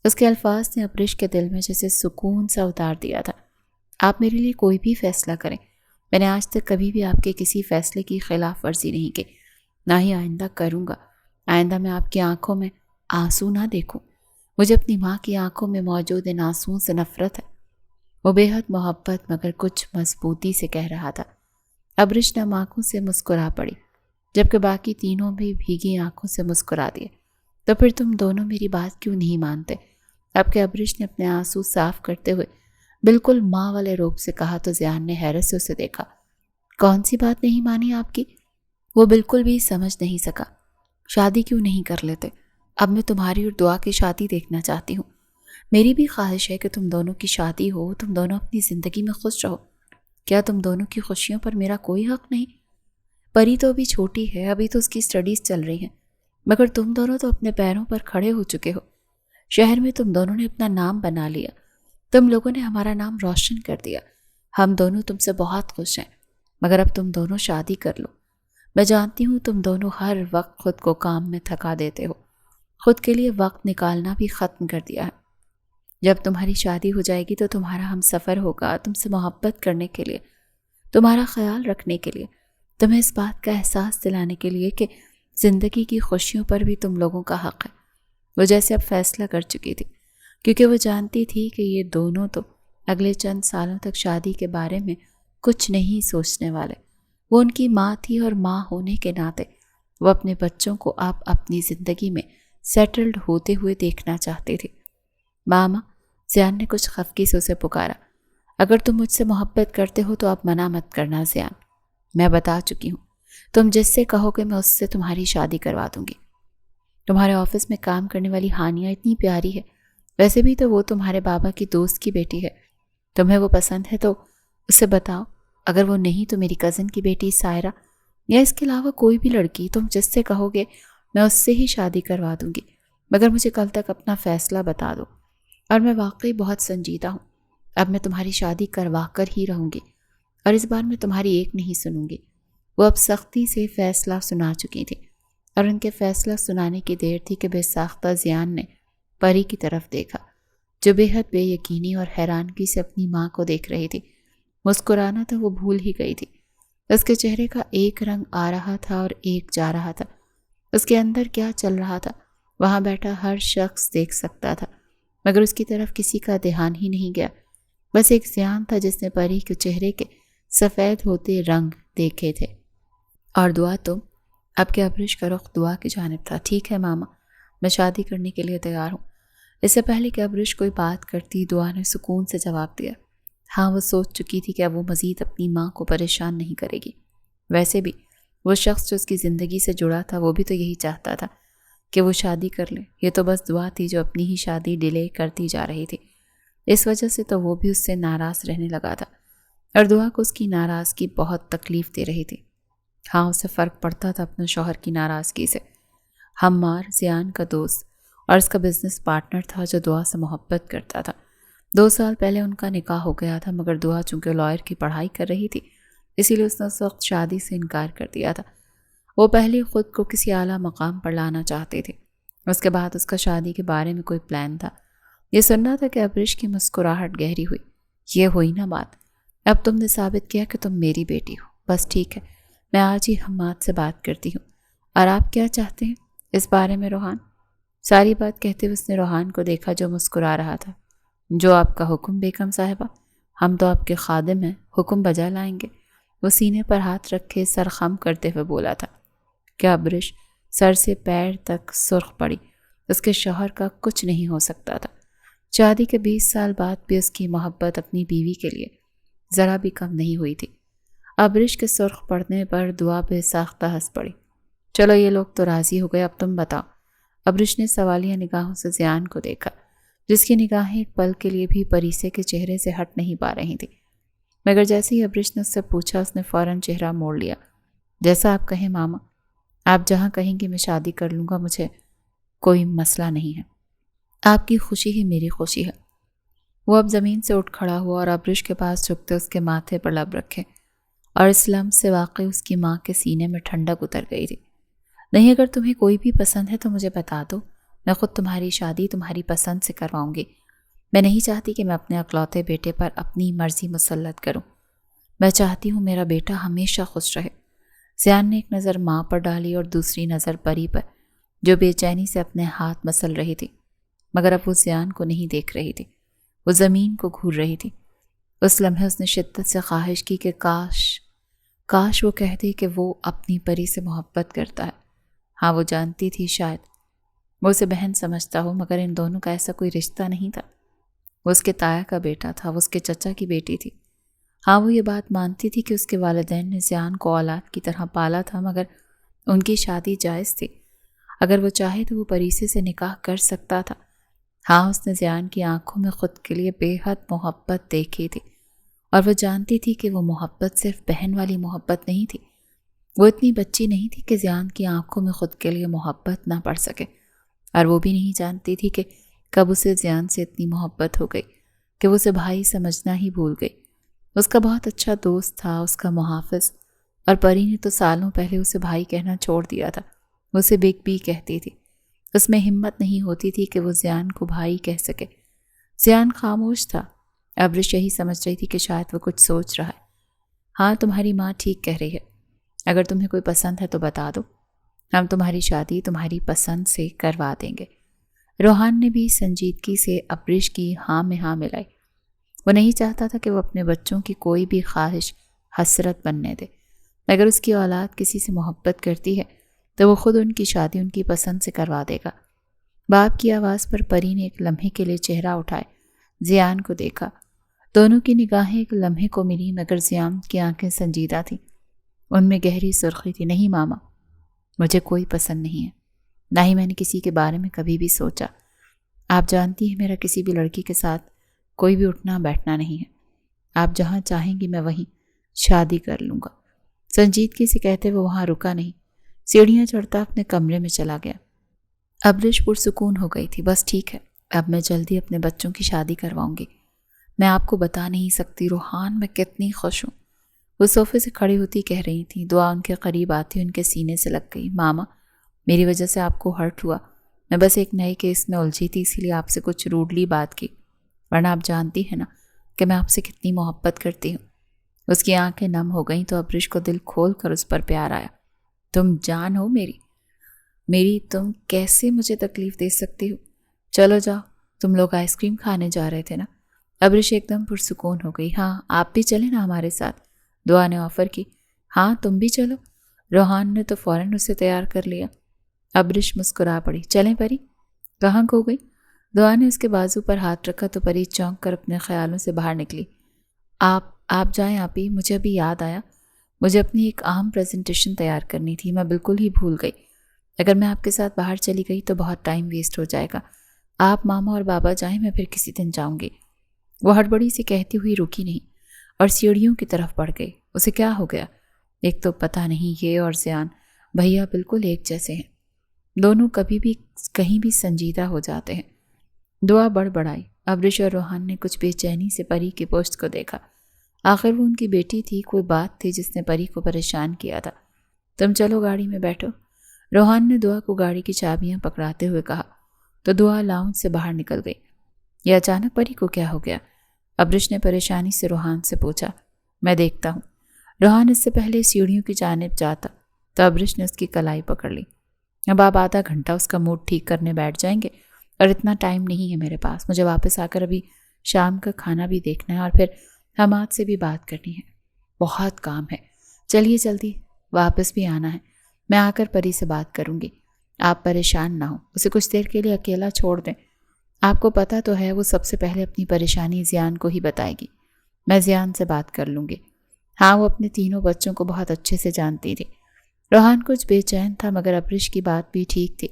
اس کے الفاظ نے ابرش کے دل میں جیسے سکون سا اتار دیا تھا۔ آپ میرے لیے کوئی بھی فیصلہ کریں، میں نے آج تک کبھی بھی آپ کے کسی فیصلے کی خلاف ورزی نہیں کی، نہ ہی آئندہ کروں گا۔ آئندہ میں آپ کی آنکھوں میں آنسو نہ دیکھوں۔ مجھے اپنی ماں کی آنکھوں میں موجود ان آنسوؤں سے نفرت ہے۔ وہ بے حد محبت مگر کچھ مضبوطی سے کہہ رہا تھا۔ ابرش نم آنکھوں سے مسکرا پڑی، جبکہ باقی تینوں بھی بھیگی آنکھوں سے مسکرا دیے۔ تو پھر تم دونوں میری بات کیوں نہیں مانتے؟ اب کہ ابرش نے اپنے آنسو صاف کرتے ہوئے بالکل ماں والے روپ سے کہا تو زیان نے حیرت سے اسے دیکھا۔ کون سی بات نہیں مانی آپ کی؟ وہ بالکل بھی سمجھ نہیں سکا۔ شادی کیوں نہیں کر لیتے؟ اب میں تمہاری اور دعا کی شادی دیکھنا چاہتی ہوں۔ میری بھی خواہش ہے کہ تم دونوں کی شادی ہو، تم دونوں اپنی زندگی میں خوش رہو۔ کیا تم دونوں کی خوشیوں پر میرا کوئی حق نہیں؟ پری تو ابھی چھوٹی ہے، ابھی تو اس کی سٹڈیز چل رہی ہیں، مگر تم دونوں تو اپنے پیروں پر کھڑے ہو چکے ہو۔ شہر میں تم دونوں نے اپنا نام بنا لیا، تم لوگوں نے ہمارا نام روشن کر دیا۔ ہم دونوں تم سے بہت خوش ہیں، مگر اب تم دونوں شادی کر لو۔ میں جانتی ہوں تم دونوں ہر وقت خود کو کام میں تھکا دیتے ہو، خود کے لیے وقت نکالنا بھی ختم کر دیا ہے۔ جب تمہاری شادی ہو جائے گی تو تمہارا ہم سفر ہوگا، تم سے محبت کرنے کے لیے، تمہارا خیال رکھنے کے لیے، تمہیں اس بات کا احساس دلانے کے لیے کہ زندگی کی خوشیوں پر بھی تم لوگوں کا حق ہے۔ وہ جیسے اب فیصلہ کر چکی تھی، کیونکہ وہ جانتی تھی کہ یہ دونوں تو اگلے چند سالوں تک شادی کے بارے میں کچھ نہیں سوچنے والے۔ وہ ان کی ماں تھی، اور ماں ہونے کے ناطے وہ اپنے بچوں کو اب اپنی زندگی میں سیٹلڈ ہوتے ہوئے دیکھنا چاہتے تھے۔ ماما، زیان نے کچھ خفگی سے اسے پکارا۔ اگر تم مجھ سے محبت کرتے ہو تو اب منع مت کرنا زیان، میں بتا چکی ہوں۔ تم جس سے کہو گے میں اس سے تمہاری شادی کروا دوں گی۔ تمہارے آفس میں کام کرنے والی ہانیہ اتنی پیاری ہے، ویسے بھی تو وہ تمہارے بابا کی دوست کی بیٹی ہے، تمہیں وہ پسند ہے تو اسے بتاؤ۔ اگر وہ نہیں تو میری کزن کی بیٹی سائرہ، یا اس کے علاوہ کوئی بھی لڑکی تم جس سے کہو گے میں اس سے ہی شادی کروا دوں گی، مگر مجھے کل تک اپنا فیصلہ بتا دو۔ اور میں واقعی بہت سنجیدہ ہوں، اب میں تمہاری شادی کروا کر ہی رہوں گی، اور اس بار میں تمہاری ایک نہیں سنوں گی۔ وہ اب سختی سے فیصلہ سنا چکی تھی، اور ان کے فیصلہ سنانے کی دیر تھی کہ بے ساختہ زیان نے پری کی طرف دیکھا، جو بے حد بے یقینی اور حیرانگی سے اپنی ماں کو دیکھ رہی تھی۔ مسکرانا تو وہ بھول ہی گئی تھی۔ اس کے چہرے کا ایک رنگ آ رہا تھا اور ایک جا رہا تھا۔ اس کے اندر کیا چل رہا تھا وہاں بیٹھا ہر شخص دیکھ سکتا تھا، مگر اس کی طرف کسی کا دھیان ہی نہیں گیا۔ بس ایک زیان تھا جس نے پری کے چہرے کے سفید ہوتے رنگ دیکھے تھے۔ اور دعا تو اب کے ابرش کا رخ دعا کی جانب تھا۔ ٹھیک ہے ماما، میں شادی کرنے کے لیے تیار ہوں۔ اس سے پہلے کہ ابرش کوئی بات کرتی، دعا نے سکون سے جواب دیا۔ ہاں، وہ سوچ چکی تھی کہ اب وہ مزید اپنی ماں کو پریشان نہیں کرے گی۔ ویسے بھی وہ شخص جو اس کی زندگی سے جڑا تھا وہ بھی تو یہی چاہتا تھا کہ وہ شادی کر لے۔ یہ تو بس دعا تھی جو اپنی ہی شادی ڈیلے کرتی جا رہی تھی۔ اس وجہ سے تو وہ بھی اس سے ناراض رہنے لگا تھا، اور دعا کو اس کی ناراضگی بہت تکلیف دے رہی تھی۔ ہاں، اسے فرق پڑتا تھا اپنے شوہر کی ناراضگی سے۔ حمار زیان کا دوست اور اس کا بزنس پارٹنر تھا جو دعا سے محبت کرتا تھا۔ 2 سال پہلے ان کا نکاح ہو گیا تھا، مگر دعا چونکہ لائر کی پڑھائی کر رہی تھی، اسی لیے اس نے اس وقت شادی سے انکار کر دیا تھا۔ وہ پہلے خود کو کسی اعلیٰ مقام پر لانا چاہتے تھے، اس کے بعد اس کا شادی کے بارے میں کوئی پلان تھا۔ یہ سننا تھا کہ ابرش کی مسکراہٹ گہری ہوئی۔ یہ ہوئی نا بات، اب تم نے ثابت کیا کہ تم میری بیٹی ہو، بس ٹھیک ہے، میں آج ہی حماد سے بات کرتی ہوں۔ اور آپ کیا چاہتے ہیں اس بارے میں روحان؟ ساری بات کہتے ہوئے اس نے روحان کو دیکھا جو مسکرا رہا تھا۔ جو آپ کا حکم بیگم صاحبہ، ہم تو آپ کے خادم ہیں، حکم بجا لائیں گے۔ وہ سینے پر ہاتھ رکھے سر خم کرتے ہوئے بولا تھا۔ کیا ابرش سر سے پیر تک سرخ پڑی۔ اس کے شوہر کا کچھ نہیں ہو سکتا تھا۔ شادی کے 20 سال بعد بھی اس کی محبت اپنی بیوی کے لیے ذرا بھی کم نہیں ہوئی تھی۔ ابرش کے سرخ پڑنے پر دعا بے ساختہ ہنس پڑی۔ چلو یہ لوگ تو راضی ہو گئے، اب تم بتاؤ۔ ابرش نے سوالیہ نگاہوں سے زیان کو دیکھا، جس کی نگاہیں ایک پل کے لیے بھی پریسے کے چہرے سے ہٹ نہیں پا رہی تھی، مگر جیسے ہی ابرش نے اس سے پوچھا اس نے فوراً چہرہ موڑ لیا۔ جیسا آپ کہیں ماما، آپ جہاں کہیں گے میں شادی کر لوں گا، مجھے کوئی مسئلہ نہیں ہے، آپ کی خوشی ہی میری خوشی ہے۔ وہ اب زمین سے اٹھ کھڑا ہوا اور ابرش کے پاس جھکتے اس کے ماتھے پر لب رکھے، اور اس لمس سے واقعی اس کی ماں کے سینے میں ٹھنڈک اتر گئی تھی۔ نہیں، اگر تمہیں کوئی بھی پسند ہے تو مجھے بتا دو، میں خود تمہاری شادی تمہاری پسند سے کرواؤں گی۔ میں نہیں چاہتی کہ میں اپنے اکلوتے بیٹے پر اپنی مرضی مسلط کروں، میں چاہتی ہوں میرا بیٹا ہمیشہ خوش رہے۔ زیان نے ایک نظر ماں پر ڈالی اور دوسری نظر پری پر، جو بے چینی سے اپنے ہاتھ مسل رہی تھی، مگر اب وہ زیان کو نہیں دیکھ رہی تھی، وہ زمین کو گھور رہی تھی۔ اس لمحے اس نے شدت سے خواہش کی کہ کاش وہ کہتی کہ وہ اپنی پری سے محبت کرتا ہے۔ ہاں، وہ جانتی تھی شاید وہ اسے بہن سمجھتا ہو، مگر ان دونوں کا ایسا کوئی رشتہ نہیں تھا۔ وہ اس کے تایا کا بیٹا تھا، وہ اس کے چچا کی بیٹی تھی۔ ہاں، وہ یہ بات مانتی تھی کہ اس کے والدین نے زیان کو اولاد کی طرح پالا تھا، مگر ان کی شادی جائز تھی۔ اگر وہ چاہے تو وہ پریسے سے نکاح کر سکتا تھا۔ ہاں، اس نے زیان کی آنکھوں میں خود کے لیے بے حد محبت دیکھی تھی، اور وہ جانتی تھی کہ وہ محبت صرف بہن والی محبت نہیں تھی۔ وہ اتنی بچی نہیں تھی کہ زیان کی آنکھوں میں خود کے لیے محبت نہ پڑ سکے، اور وہ بھی نہیں جانتی تھی کہ کب اسے زیان سے اتنی محبت ہو گئی کہ وہ اسے بھائی سمجھنا ہی بھول گئی۔ اس کا بہت اچھا دوست تھا، اس کا محافظ، اور پری نے تو سالوں پہلے اسے بھائی کہنا چھوڑ دیا تھا، وہ اسے بگ بی کہتی تھی۔ اس میں ہمت نہیں ہوتی تھی کہ وہ زیان کو بھائی کہہ سکے۔ زیان خاموش تھا۔ ابرش یہی سمجھ رہی تھی کہ شاید وہ کچھ سوچ رہا ہے۔ ہاں، تمہاری ماں ٹھیک کہہ رہی ہے، اگر تمہیں کوئی پسند ہے تو بتا دو، ہم تمہاری شادی تمہاری پسند سے کروا دیں گے۔ روحان نے بھی سنجیدگی سے ابرش کی ہاں میں ہاں ملائی۔ وہ نہیں چاہتا تھا کہ وہ اپنے بچوں کی کوئی بھی خواہش حسرت بننے دے۔ اگر اس کی اولاد کسی سے محبت کرتی ہے تو وہ خود ان کی شادی ان کی پسند سے کروا دے گا۔ باپ کی آواز پر پری نے ایک لمحے کے لیے چہرہ اٹھائے، زیان کو دیکھا۔ دونوں کی نگاہیں ایک لمحے کو ملی، مگر زیان کی آنکھیں سنجیدہ تھیں، ان میں گہری سرخی تھی۔ نہیں ماما، مجھے کوئی پسند نہیں ہے، نہ ہی میں نے کسی کے بارے میں کبھی بھی سوچا۔ آپ جانتی ہیں میرا کسی بھی لڑکی کے ساتھ کوئی بھی اٹھنا بیٹھنا نہیں ہے، آپ جہاں چاہیں گی میں وہیں شادی کر لوں گا۔ سنجیدگی سے کہتے وہ وہاں رکا نہیں، سیڑھیاں چڑھتا اپنے کمرے میں چلا گیا۔ ابرش پرسکون ہو گئی تھی۔ بس ٹھیک ہے، اب میں جلدی اپنے بچوں کی شادی کرواؤں گی۔ میں آپ کو بتا نہیں سکتی روحان، میں کتنی خوش ہوں۔ وہ صوفے سے کھڑی ہوتی کہہ رہی تھی، دعا ان کے قریب آتی ان کے سینے سے لگ گئی۔ ماما، میری وجہ سے آپ کو ہرٹ ہوا، میں بس ایک نئے کیس میں الجھی تھی، اسی لیے آپ سے کچھ روڈلی بات کی، ورنہ آپ جانتی ہیں نا کہ میں آپ سے کتنی محبت کرتی ہوں۔ اس کی آنکھیں نم ہو گئیں تو ابرش کو دل کھول کر اس پر پیار آیا۔ تم جان ہو میری تم کیسے مجھے تکلیف دے سکتی ہو؟ چلو جاؤ، تم لوگ آئس کریم کھانے جا رہے تھے نا؟ ابرش ایک دم پرسکون ہو گئی۔ ہاں، آپ بھی چلیں نا ہمارے ساتھ، دعا نے آفر کی۔ ہاں، تم بھی چلو، روحان نے تو فوراً اسے تیار کر لیا۔ ابرش مسکرا پڑی۔ چلیں پری؟ کہاں کھو گئی؟ دعا نے اس کے بازو پر ہاتھ رکھا تو پری چونک کر اپنے خیالوں سے باہر نکلی۔ آپ جائیں آپی، مجھے ابھی یاد آیا، مجھے اپنی ایک اہم پریزنٹیشن تیار کرنی تھی، میں بالکل ہی بھول گئی۔ اگر میں آپ کے ساتھ باہر چلی گئی تو بہت ٹائم ویسٹ ہو جائے گا۔ آپ ماما اور بابا جائیں، میں پھر کسی دن جاؤں گی۔ وہ ہڑبڑی سے کہتی ہوئی رکی نہیں اور سیڑھیوں کی طرف بڑھ گئی۔ اسے کیا ہو گیا؟ ایک تو پتہ نہیں یہ اور زیان بھیا بالکل ایک جیسے ہیں، دونوں کبھی بھی کہیں بھی سنجیدہ ہو جاتے ہیں۔ دعا بڑبڑائی۔ ابرش اور روحان نے کچھ بے چینی سے پری کی پوسٹ کو دیکھا۔ آخر وہ ان کی بیٹی تھی، کوئی بات تھی جس نے پری کو پریشان کیا تھا۔ تم چلو گاڑی میں بیٹھو، روحان نے دعا کو گاڑی کی چابیاں پکڑاتے ہوئے کہا تو دعا لاؤنج سے باہر نکل گئی۔ یہ اچانک پری کو کیا ہو گیا؟ ابرش نے پریشانی سے روحان سے پوچھا۔ میں دیکھتا ہوں۔ روحان اس سے پہلے سیڑھیوں کی جانب جاتا تو ابرش نے اس کی کلائی پکڑ لی۔ اب آپ آدھا گھنٹہ اس کا موڈ ٹھیک کرنے بیٹھ جائیں گے اور اتنا ٹائم نہیں ہے میرے پاس، مجھے واپس آ کر ابھی شام کا کھانا بھی دیکھنا ہے اور پھر حماد سے بھی بات کرنی ہے، بہت کام ہے۔ چلیے جلدی واپس بھی آنا ہے، میں آ کر پری سے بات کروں گی، آپ پریشان نہ ہوں، اسے کچھ دیر کے لیے اکیلا چھوڑ دیں۔ آپ کو پتہ تو ہے وہ سب سے پہلے اپنی پریشانی زیان کو ہی بتائے گی، میں زیان سے بات کر لوں گی۔ ہاں وہ اپنے تینوں بچوں کو بہت اچھے سے جانتی تھی۔ روحان کچھ بے چین تھا مگر ابرش کی بات بھی ٹھیک تھی،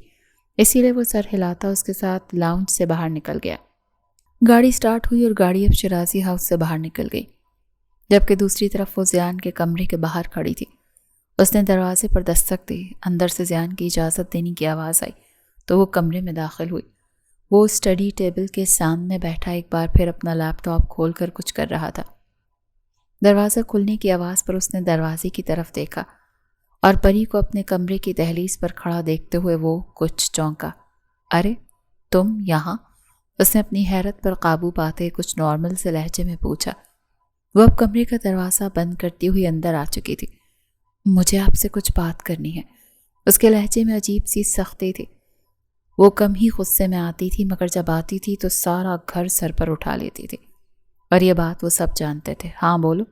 اسی لیے وہ سر ہلاتا اس کے ساتھ لاؤنج سے باہر نکل گیا۔ گاڑی سٹارٹ ہوئی اور گاڑی اب شرازی ہاؤس سے باہر نکل گئی، جبکہ دوسری طرف وہ زیان کے کمرے کے باہر کھڑی تھی۔ اس نے دروازے پر دستک دی، اندر سے زیان کی اجازت دینے کی آواز آئی تو وہ کمرے میں داخل ہوئی۔ وہ اسٹڈی ٹیبل کے سامنے بیٹھا ایک بار پھر اپنا لیپ ٹاپ کھول کر کچھ کر رہا تھا۔ دروازہ کھلنے کی آواز پر اس نے دروازے کی طرف دیکھا اور پری کو اپنے کمرے کی دہلیز پر کھڑا دیکھتے ہوئے وہ کچھ چونکا۔ ارے تم یہاں؟ اس نے اپنی حیرت پر قابو پاتے کچھ نارمل سے لہجے میں پوچھا۔ وہ اب کمرے کا دروازہ بند کرتی ہوئی اندر آ چکی تھی۔ مجھے آپ سے کچھ بات کرنی ہے۔ اس کے لہجے میں عجیب سی سختی تھی۔ وہ کم ہی غصے میں آتی تھی مگر جب آتی تھی تو سارا گھر سر پر اٹھا لیتی تھی، اور یہ بات وہ سب جانتے تھے۔ ہاں بولو۔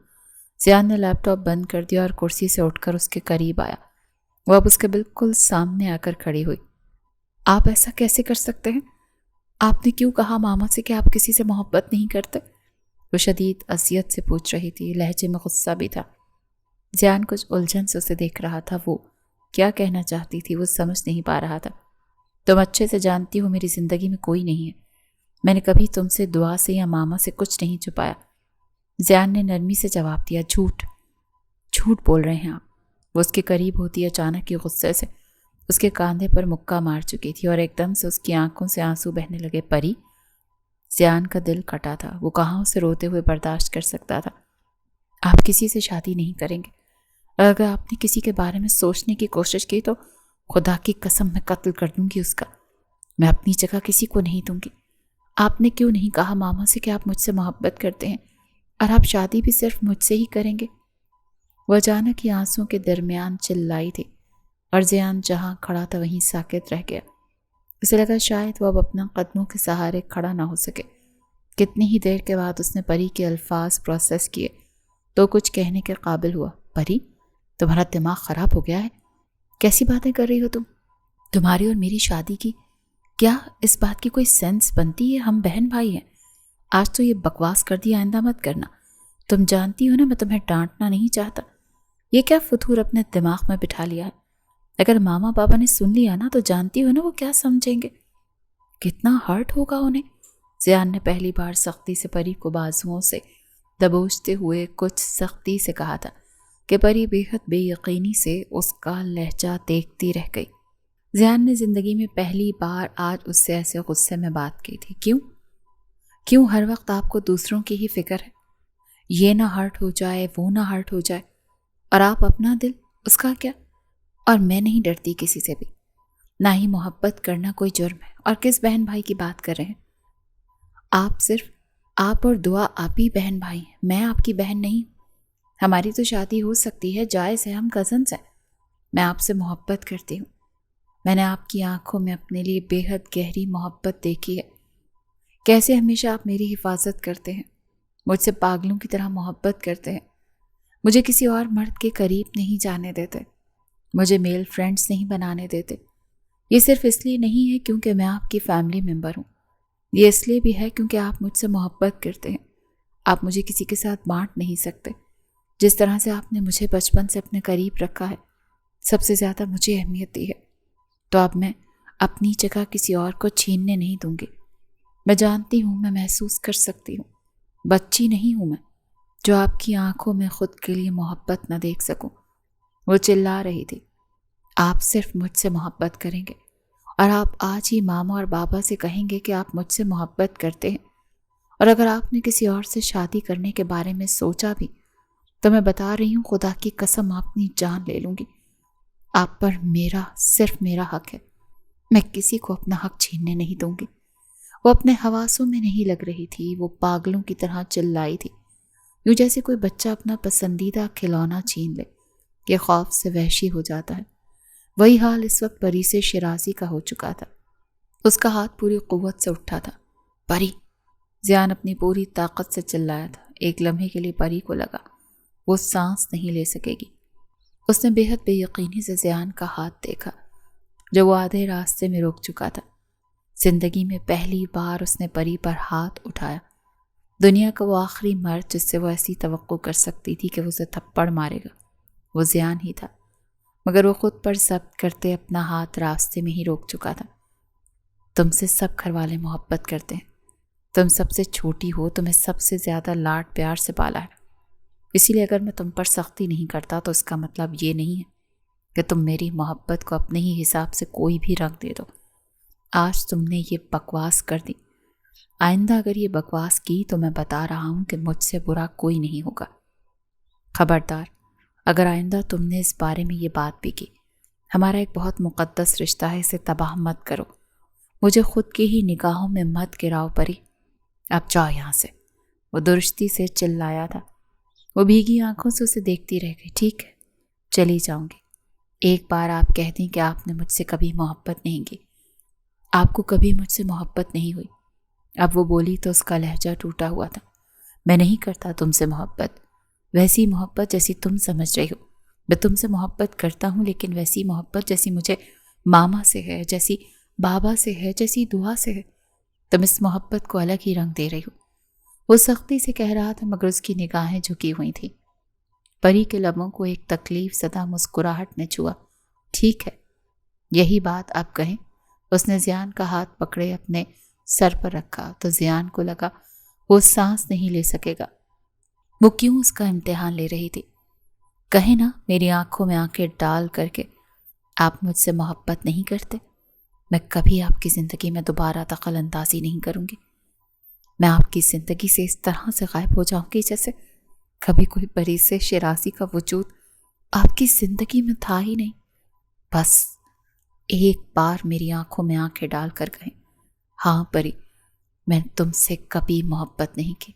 زیان نے لیپ ٹاپ بند کر دیا اور کرسی سے اٹھ کر اس کے قریب آیا۔ وہ اب اس کے بالکل سامنے آ کر کھڑی ہوئی۔ آپ ایسا کیسے کر سکتے ہیں؟ آپ نے کیوں کہا ماما سے کہ آپ کسی سے محبت نہیں کرتے؟ وہ شدید اذیت سے پوچھ رہی تھی، لہجے میں غصہ بھی تھا۔ زیان کچھ الجھن سے اسے دیکھ رہا تھا، وہ کیا کہنا چاہتی تھی وہ سمجھ نہیں پا رہا تھا۔ تم اچھے سے جانتی ہو میری زندگی میں کوئی نہیں ہے، میں نے کبھی تم سے دعا سے یا ماما سے کچھ نہیں چھپایا۔ زیان نے نرمی سے جواب دیا۔ جھوٹ بول رہے ہیں آپ۔ وہ اس کے قریب ہوتی اچانک کی غصے سے اس کے کاندھے پر مکہ مار چکی تھی اور ایک دم سے اس کی آنکھوں سے آنسو بہنے لگے۔ پری؟ زیان کا دل کٹا تھا، وہ کہاں اسے روتے ہوئے برداشت کر سکتا تھا۔ آپ کسی سے شادی نہیں کریں گے، اور اگر آپ نے کسی کے بارے میں سوچنے کی کوشش کی تو خدا کی قسم میں قتل کر دوں گی اس کا۔ میں اپنی جگہ کسی کو نہیں دوں گی۔ آپ نے کیوں نہیں کہا ماما سے کہ آپ مجھ سے محبت کرتے ہیں اور آپ شادی بھی صرف مجھ سے ہی کریں گے؟ وہ اچانک ہی آنسوں کے درمیان چلائی تھی اور زیان جہاں کھڑا تھا وہیں ساکت رہ گیا۔ اسے لگا شاید وہ اب اپنا قدموں کے سہارے کھڑا نہ ہو سکے۔ کتنی ہی دیر کے بعد اس نے پری کے الفاظ پروسیس کیے تو کچھ کہنے کے قابل ہوا۔ پری، تمہارا دماغ خراب ہو گیا ہے؟ کیسی باتیں کر رہی ہو تم؟ تمہاری اور میری شادی کی کیا اس بات کی کوئی سینس بنتی ہے؟ ہم بہن بھائی ہیں۔ آج تو یہ بکواس کر دی، آئندہ مت کرنا۔ تم جانتی ہو نا میں تمہیں ڈانٹنا نہیں چاہتا۔ یہ کیا فطور اپنے دماغ میں بٹھا لیا ہے؟ اگر ماما بابا نے سن لیا نا تو جانتی ہو نا وہ کیا سمجھیں گے، کتنا ہرٹ ہوگا انہیں۔ زیان نے پہلی بار سختی سے پری کو بازوؤں سے دبوچتے ہوئے کچھ سختی سے کہا تھا کہ پری بے حد بے یقینی سے اس کا لہجہ دیکھتی رہ گئی۔ زیان نے زندگی میں پہلی بار آج اس سے ایسے غصے میں بات کی تھی۔ کیوں ہر وقت آپ کو دوسروں کی ہی فکر ہے؟ یہ نہ ہرٹ ہو جائے، وہ نہ ہرٹ ہو جائے، اور آپ اپنا دل، اس کا کیا؟ اور میں نہیں ڈرتی کسی سے بھی، نہ ہی محبت کرنا کوئی جرم ہے۔ اور کس بہن بھائی کی بات کر رہے ہیں آپ؟ صرف آپ اور دعا آپ ہی بہن بھائی ہیں، میں آپ کی بہن نہیں۔ ہماری تو شادی ہو سکتی ہے، جائز ہے، ہم کزنز ہیں۔ میں آپ سے محبت کرتی ہوں، میں نے آپ کی آنکھوں میں اپنے لیے بے حد گہری محبت دیکھی ہے۔ کیسے ہمیشہ آپ میری حفاظت کرتے ہیں، مجھ سے پاگلوں کی طرح محبت کرتے ہیں، مجھے کسی اور مرد کے قریب نہیں جانے دیتے، مجھے میل فرینڈز نہیں بنانے دیتے۔ یہ صرف اس لیے نہیں ہے کیونکہ میں آپ کی فیملی ممبر ہوں، یہ اس لیے بھی ہے کیونکہ آپ مجھ سے محبت کرتے ہیں۔ آپ مجھے کسی کے ساتھ بانٹ نہیں سکتے۔ جس طرح سے آپ نے مجھے بچپن سے اپنے قریب رکھا ہے، سب سے زیادہ مجھے اہمیت دی ہے، تو اب میں اپنی جگہ کسی اور کو چھیننے نہیں دوں گی۔ میں جانتی ہوں، میں محسوس کر سکتی ہوں بچی نہیں ہوں میں جو آپ کی آنکھوں میں خود کے لیے محبت نہ دیکھ سکوں۔ وہ چلا رہی تھی، آپ صرف مجھ سے محبت کریں گے اور آپ آج ہی ماما اور بابا سے کہیں گے کہ آپ مجھ سے محبت کرتے ہیں، اور اگر آپ نے کسی اور سے شادی کرنے کے بارے میں سوچا بھی تو میں بتا رہی ہوں، خدا کی قسم اپنی جان لے لوں گی۔ آپ پر میرا صرف میرا حق ہے، میں کسی کو اپنا حق چھیننے نہیں دوں گی۔ وہ اپنے حواسوں میں نہیں لگ رہی تھی، وہ پاگلوں کی طرح چلائی تھی، یوں جیسے کوئی بچہ اپنا پسندیدہ کھلونا چھین لے کہ خوف سے وحشی ہو جاتا ہے۔ وہی حال اس وقت پری سے شیرازی کا ہو چکا تھا۔ اس کا ہاتھ پوری قوت سے اٹھا تھا۔ پری! زیان اپنی پوری طاقت سے چلایا تھا۔ ایک لمحے کے لیے پری کو لگا وہ سانس نہیں لے سکے گی۔ اس نے بے حد بے یقینی سے زیان کا ہاتھ دیکھا جو وہ آدھے راستے میں روک چکا تھا۔ زندگی میں پہلی بار اس نے پری پر ہاتھ اٹھایا۔ دنیا کا وہ آخری مرد جس سے وہ ایسی توقع کر سکتی تھی کہ وہ اسے تھپڑ مارے گا، وہ زیان ہی تھا، مگر وہ خود پر ضبط کرتے اپنا ہاتھ راستے میں ہی روک چکا تھا۔ تم سے سب گھر والے محبت کرتے ہیں، تم سب سے چھوٹی ہو، تمہیں سب سے زیادہ لاڈ پیار سے پالا ہے، اسی لیے اگر میں تم پر سختی نہیں کرتا تو اس کا مطلب یہ نہیں ہے کہ تم میری محبت کو اپنے ہی حساب سے کوئی بھی رنگ دے دو۔ آج تم نے یہ بکواس کر دی، آئندہ اگر یہ بکواس کی تو میں بتا رہا ہوں کہ مجھ سے برا کوئی نہیں ہوگا۔ خبردار، اگر آئندہ تم نے اس بارے میں یہ بات بھی کی، ہمارا ایک بہت مقدس رشتہ ہے، اسے تباہ مت کرو، مجھے خود کی ہی نگاہوں میں مت گراؤ پری، اب جاؤ یہاں سے۔ وہ درستی سے چلایا تھا۔ وہ بھیگی آنکھوں سے اسے دیکھتی رہ گئی۔ ٹھیک ہے، چلی جاؤں گی، ایک بار آپ کہہ دیں کہ آپ نے مجھ سے کبھی محبت نہیں کی، آپ کو کبھی مجھ سے محبت نہیں ہوئی۔ اب وہ بولی تو اس کا لہجہ ٹوٹا ہوا تھا۔ میں نہیں کرتا تم سے محبت، ویسی محبت جیسی تم سمجھ رہی ہو۔ میں تم سے محبت کرتا ہوں، لیکن ویسی محبت جیسی مجھے ماما سے ہے، جیسی بابا سے ہے، جیسی دعا سے ہے۔ تم اس محبت کو الگ ہی رنگ دے رہی ہو۔ وہ سختی سے کہہ رہا تھا مگر اس کی نگاہیں جھکی ہوئی تھیں۔ پری کے لبوں کو ایک تکلیف زدہ مسکراہٹ نے چھوا۔ ٹھیک ہے، یہی بات آپ کہیں۔ اس نے زیان کا ہاتھ پکڑے اپنے سر پر رکھا تو زیان کو لگا وہ سانس نہیں لے سکے گا۔ وہ کیوں اس کا امتحان لے رہی تھی؟ کہیں نا میری آنکھوں میں آنکھیں ڈال کر کے آپ مجھ سے محبت نہیں کرتے، میں کبھی آپ کی زندگی میں دوبارہ دخل اندازی نہیں کروں گی۔ میں آپ کی زندگی سے اس طرح سے غائب ہو جاؤں گی جیسے کبھی کوئی پری سے شیرازی کا وجود آپ کی زندگی میں تھا ہی نہیں۔ بس ایک بار میری آنکھوں میں آنکھیں ڈال کر کہیں، ہاں پری، میں تم سے کبھی محبت نہیں کی۔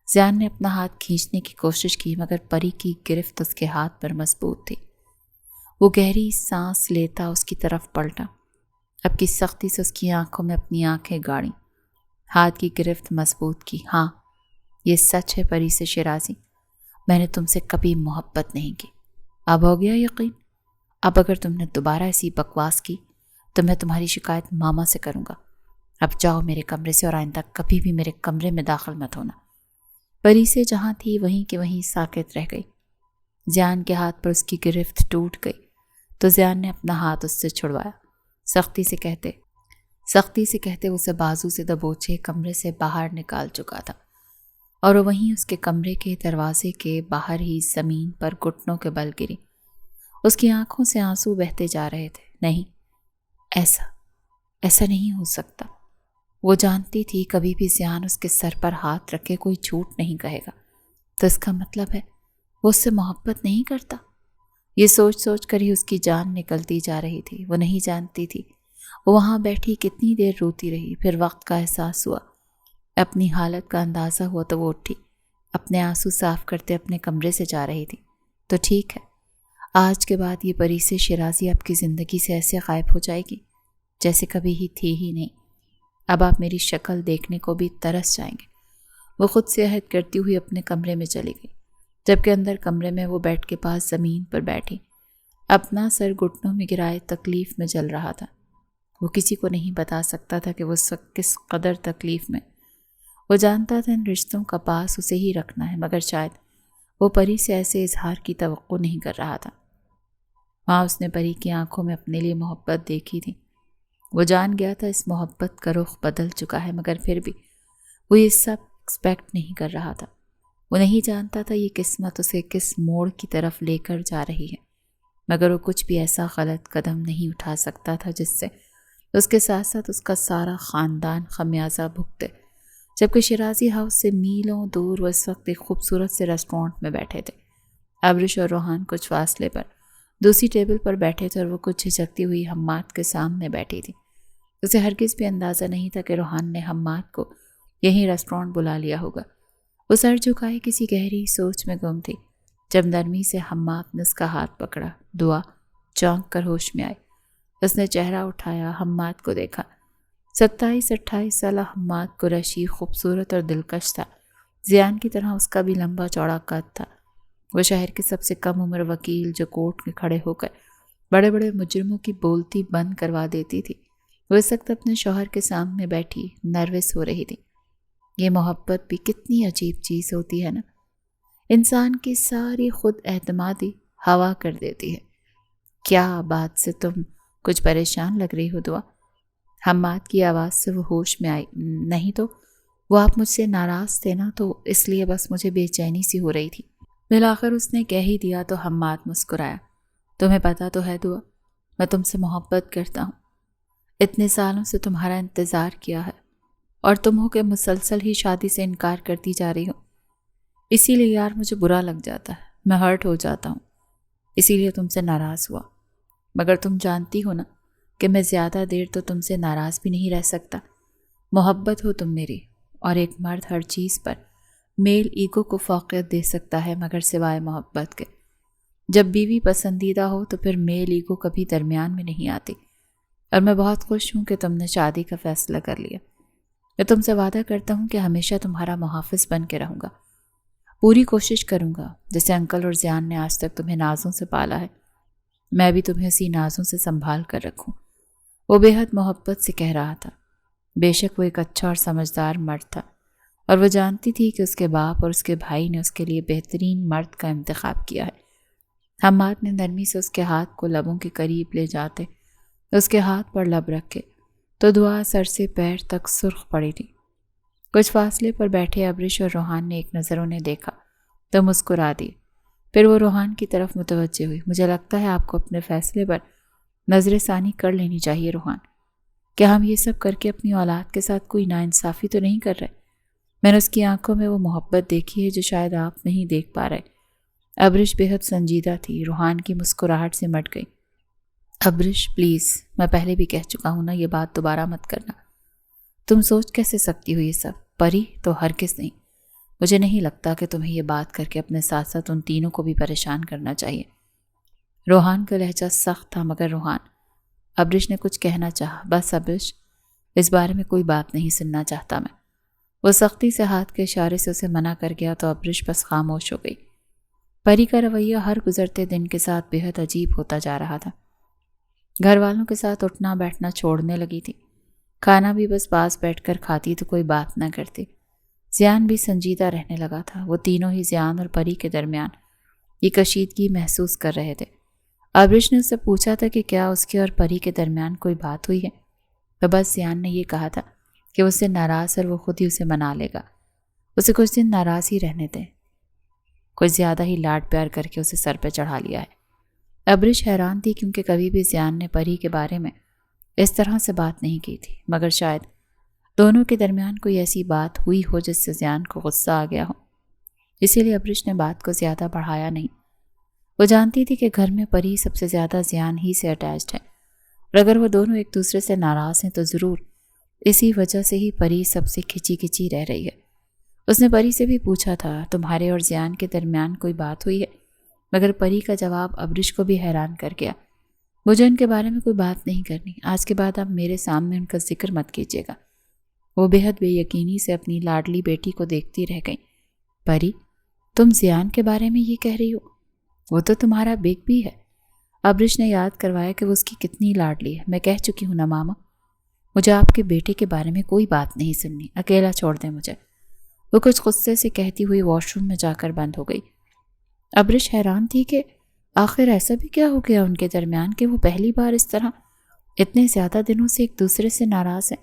زیان نے اپنا ہاتھ کھینچنے کی کوشش کی مگر پری کی گرفت اس کے ہاتھ پر مضبوط تھی۔ وہ گہری سانس لیتا اس کی طرف پلٹا، اب کی سختی سے اس کی آنکھوں میں اپنی آنکھیں گاڑیں، ہاتھ کی گرفت مضبوط کی۔ ہاں، یہ سچ ہے پری سے شیرازی، میں نے تم سے کبھی محبت نہیں کی۔ اب ہو گیا یقین؟ اب اگر تم نے دوبارہ ایسی بکواس کی تو میں تمہاری شکایت ماما سے کروں گا۔ اب جاؤ میرے کمرے سے اور آئندہ کبھی بھی میرے کمرے میں داخل مت ہونا۔ پری سے جہاں تھی وہیں کہ وہیں ساکت رہ گئی۔ زیان کے ہاتھ پر اس کی گرفت ٹوٹ گئی تو زیان نے اپنا ہاتھ اس سے چھڑوایا، سختی سے کہتے اسے بازو سے دبوچے کمرے سے باہر نکال چکا تھا، اور وہ وہیں اس کے کمرے کے دروازے کے باہر ہی زمین پر گھٹنوں کے بل گری۔ اس کی آنکھوں سے آنسو بہتے جا رہے تھے۔ نہیں، ایسا نہیں ہو سکتا۔ وہ جانتی تھی کبھی بھی زیان اس کے سر پر ہاتھ رکھے کوئی جھوٹ نہیں کہے گا، تو اس کا مطلب ہے وہ اس سے محبت نہیں کرتا۔ یہ سوچ سوچ کر ہی اس کی جان نکلتی جا رہی تھی۔ وہ نہیں جانتی تھی وہ وہاں بیٹھی کتنی دیر روتی رہی، پھر وقت کا احساس ہوا، اپنی حالت کا اندازہ ہوا تو وہ اٹھی، اپنے آنسو صاف کرتے اپنے کمرے سے جا رہی تھی۔ تو ٹھیک ہے، آج کے بعد یہ پری سے شیرازی آپ کی زندگی سے ایسے غائب ہو جائے گی جیسے کبھی ہی تھی ہی نہیں۔ اب آپ میری شکل دیکھنے کو بھی ترس جائیں گے۔ وہ خود سے عہد کرتی ہوئی اپنے کمرے میں چلی گئی، جبکہ اندر کمرے میں وہ بیڈ کے پاس زمین پر بیٹھی اپنا سر گھٹنوں میں گرائے تکلیف میں جل رہا تھا۔ وہ کسی کو نہیں بتا سکتا تھا کہ وہ کس قدر تکلیف میں۔ وہ جانتا تھا ان رشتوں کا پاس اسے ہی رکھنا ہے، مگر شاید وہ پری سے ایسے اظہار کی توقع نہیں کر رہا تھا۔ وہاں اس نے پری کی آنکھوں میں اپنے لیے محبت دیکھی تھی۔ وہ جان گیا تھا اس محبت کا رخ بدل چکا ہے، مگر پھر بھی وہ یہ سب ایکسپیکٹ نہیں کر رہا تھا۔ وہ نہیں جانتا تھا یہ قسمت اسے کس موڑ کی طرف لے کر جا رہی ہے، مگر وہ کچھ بھی ایسا غلط قدم نہیں اٹھا سکتا تھا جس سے اس کے ساتھ ساتھ اس کا سارا خاندان خمیازہ بھگتے۔ جبکہ شیرازی ہاؤس سے میلوں دور وہ اس وقت ایک خوبصورت سے ریسٹورانٹ میں بیٹھے تھے۔ ابرش اور روحان کچھ فاصلے پر دوسری ٹیبل پر بیٹھے تھے اور وہ کچھ جھجکتی ہوئی حماد کے سامنے بیٹھی تھی۔ اسے ہرگز بھی اندازہ نہیں تھا کہ روحان نے حماد کو یہیں ریسٹورانٹ بلا لیا ہوگا۔ وہ سر جھکائے کسی گہری سوچ میں گم تھی جب نرمی سے حماد نے اس کا ہاتھ پکڑا۔ دعا چونک کر ہوش میں آئی۔ اس نے چہرہ اٹھایا، حماد کو دیکھا۔ 27-28 سالہ حماد قریشی، خوبصورت اور دلکش تھا۔ زیان کی طرح اس کا بھی لمبا چوڑا قد تھا۔ وہ شہر کے سب سے کم عمر وکیل جو کورٹ میں کھڑے ہو کر بڑے بڑے مجرموں کی بولتی بند کروا دیتی تھی، وہ اس وقت اپنے شوہر کے سامنے بیٹھی نروس ہو رہی تھی۔ یہ محبت بھی کتنی عجیب چیز ہوتی ہے نا، انسان کی ساری خود اعتمادی ہوا کر دیتی ہے۔ کیا بات سے تم کچھ پریشان لگ رہی ہو دعا؟ حماد کی آواز سے وہ ہوش میں آئی۔ نہیں تو وہ آپ مجھ سے ناراض تھے نا، تو اس لیے بس مجھے بے چینی سی ہو رہی تھی۔ بالآخر اس نے کہہ ہی دیا تو حماد مسکرایا۔ تمہیں پتا تو ہے دعا، میں تم سے محبت کرتا ہوں۔ اتنے سالوں سے تمہارا انتظار کیا ہے اور تم ہو کہ مسلسل ہی شادی سے انکار کرتی جا رہی ہو۔ اسی لیے یار مجھے برا لگ جاتا ہے، میں ہرٹ ہو جاتا ہوں، اسی لیے تم سے ناراض ہوا۔ مگر تم جانتی ہو نا کہ میں زیادہ دیر تو تم سے ناراض بھی نہیں رہ سکتا۔ محبت ہو تم میری، اور ایک مرد ہر چیز پر میل ایگو کو فوقیت دے سکتا ہے مگر سوائے محبت کے۔ جب بیوی پسندیدہ ہو تو پھر میل ایگو کبھی درمیان میں نہیں آتی۔ اور میں بہت خوش ہوں کہ تم نے شادی کا فیصلہ کر لیا۔ میں تم سے وعدہ کرتا ہوں کہ ہمیشہ تمہارا محافظ بن کے رہوں گا، پوری کوشش کروں گا جیسے انکل اور زیان نے آج تک تمہیں نازوں سے پالا ہے، میں بھی تمہیں اسی نازوں سے سنبھال کر رکھوں۔ وہ بے حد محبت سے کہہ رہا تھا۔ بے شک وہ ایک اچھا اور سمجھدار مرد تھا، اور وہ جانتی تھی کہ اس کے باپ اور اس کے بھائی نے اس کے لیے بہترین مرد کا انتخاب کیا ہے۔ حماد نے نرمی سے اس کے ہاتھ کو لبوں کے قریب لے جاتے اس کے ہاتھ پر لب رکھے تو دعا سر سے پیر تک سرخ پڑی تھی۔ کچھ فاصلے پر بیٹھے ابرش اور روحان نے ایک نظر انہیں دیکھا تو مسکرا دی۔ پھر وہ روحان کی طرف متوجہ ہوئی۔ مجھے لگتا ہے آپ کو اپنے فیصلے پر نظر ثانی کر لینی چاہیے روحان۔ کیا ہم یہ سب کر کے اپنی اولاد کے ساتھ کوئی ناانصافی تو نہیں کر رہے؟ میں نے اس کی آنکھوں میں وہ محبت دیکھی ہے جو شاید آپ نہیں دیکھ پا رہے۔ ابرش بے حد سنجیدہ تھی۔ روحان کی مسکراہٹ سے مٹ گئی۔ ابرش پلیز، میں پہلے بھی کہہ چکا ہوں نا، یہ بات دوبارہ مت کرنا۔ تم سوچ کیسے سکتی ہو یہ سب؟ پری تو ہرگز نہیں۔ مجھے نہیں لگتا کہ تمہیں یہ بات کر کے اپنے ساتھ ساتھ ان تینوں کو بھی پریشان کرنا چاہیے۔ روحان کا لہجہ سخت تھا مگر روحان۔ ابرش نے کچھ کہنا چاہا۔ بس ابرش، اس بارے میں کوئی بات نہیں سننا چاہتا میں۔ وہ سختی سے ہاتھ کے اشارے سے اسے منع کر گیا تو ابرش بس خاموش ہو گئی۔ پری کا رویہ ہر گزرتے دن کے ساتھ بے حد عجیب ہوتا جا رہا تھا۔ گھر والوں کے ساتھ اٹھنا بیٹھنا چھوڑنے لگی تھی۔ کھانا بھی بس پاس بیٹھ کر کھاتی تو کوئی بات نہ کرتی۔ زیان بھی سنجیدہ رہنے لگا تھا۔ وہ تینوں ہی زیان اور پری کے درمیان یہ کشیدگی محسوس کر رہے تھے۔ ابرش نے اس سے پوچھا تھا کہ کیا اس کے اور پری کے درمیان کوئی بات ہوئی ہے، تو بس زیان نے یہ کہا تھا کہ وہ اس سے ناراض اور وہ خود ہی اسے منا لے گا۔ اسے کچھ دن ناراض ہی رہنے دیں، کچھ زیادہ ہی لاڈ پیار کر کے اسے سر پہ چڑھا لیا ہے۔ ابرش حیران تھی کیونکہ کبھی بھی زیان نے پری کے بارے میں اس طرح سے بات نہیں کی تھی، مگر شاید دونوں کے درمیان کوئی ایسی بات ہوئی ہو جس سے زیان کو غصہ آ گیا ہو، اسی لیے ابرش نے بات کو زیادہ بڑھایا نہیں۔ وہ جانتی تھی کہ گھر میں پری سب سے زیادہ زیان ہی سے اٹیچڈ ہے، اور اگر وہ دونوں ایک دوسرے سے ناراض ہیں تو ضرور اسی وجہ سے ہی پری سب سے کھچی کھچی رہ رہی ہے۔ اس نے پری سے بھی پوچھا تھا تمہارے اور زیان کے درمیان کوئی بات ہوئی ہے، مگر پری کا جواب ابرش کو بھی حیران کر گیا۔ مجھے ان کے بارے میں کوئی بات نہیں کرنی، آج کے بعد آپ میرے سامنے ان کا ذکر مت کیجیے گا۔ وہ بے حد بے یقینی سے اپنی لاڈلی بیٹی کو دیکھتی رہ گئی۔ پری، تم زیان کے بارے میں یہ کہہ رہی ہو؟ وہ تو تمہارا بیگ بھی ہے۔ ابرش نے یاد کروایا کہ وہ اس کی کتنی لاڈلی ہے۔ میں کہہ چکی ہوں نا ماما، مجھے آپ کے بیٹے کے بارے میں کوئی بات نہیں سننی، اکیلا چھوڑ دیں مجھے۔ وہ کچھ غصے سے کہتی ہوئی واش روم میں جا کر بند ہو گئی۔ ابرش حیران تھی کہ آخر ایسا بھی کیا ہو گیا ان کے درمیان کہ وہ پہلی بار اس طرح اتنے زیادہ دنوں سے ایک دوسرے سے ناراض ہیں۔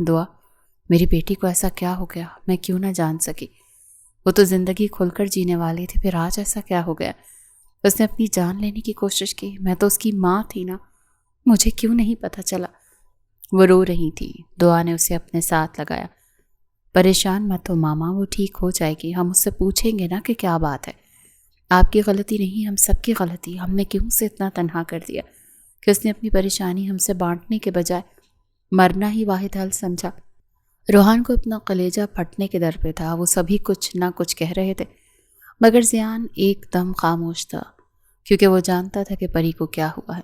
دعا میری بیٹی کو ایسا کیا ہو گیا؟ میں کیوں نہ جان سکی؟ وہ تو زندگی کھل کر جینے والی تھی، پھر آج ایسا کیا ہو گیا؟ اس نے اپنی جان لینے کی کوشش کی، میں تو اس کی ماں تھی نا، مجھے کیوں نہیں پتہ چلا؟ وہ رو رہی تھی۔ دعا نے اسے اپنے ساتھ لگایا۔ پریشان مت ہو ماما، وہ ٹھیک ہو جائے گی، ہم اس سے پوچھیں گے نا کہ کیا بات ہے۔ آپ کی غلطی نہیں، ہم سب کی غلطی، ہم نے کیوں اسے اتنا تنہا کر دیا کہ اس نے اپنی پریشانی ہم سے بانٹنے کے بجائے مرنا ہی واحد حل سمجھا۔ روحان کو اپنا کلیجہ پھٹنے کے در پہ تھا، وہ سبھی کچھ نہ کچھ کہہ رہے تھے، مگر زیان ایک دم خاموش تھا، کیونکہ وہ جانتا تھا کہ پری کو کیا ہوا ہے۔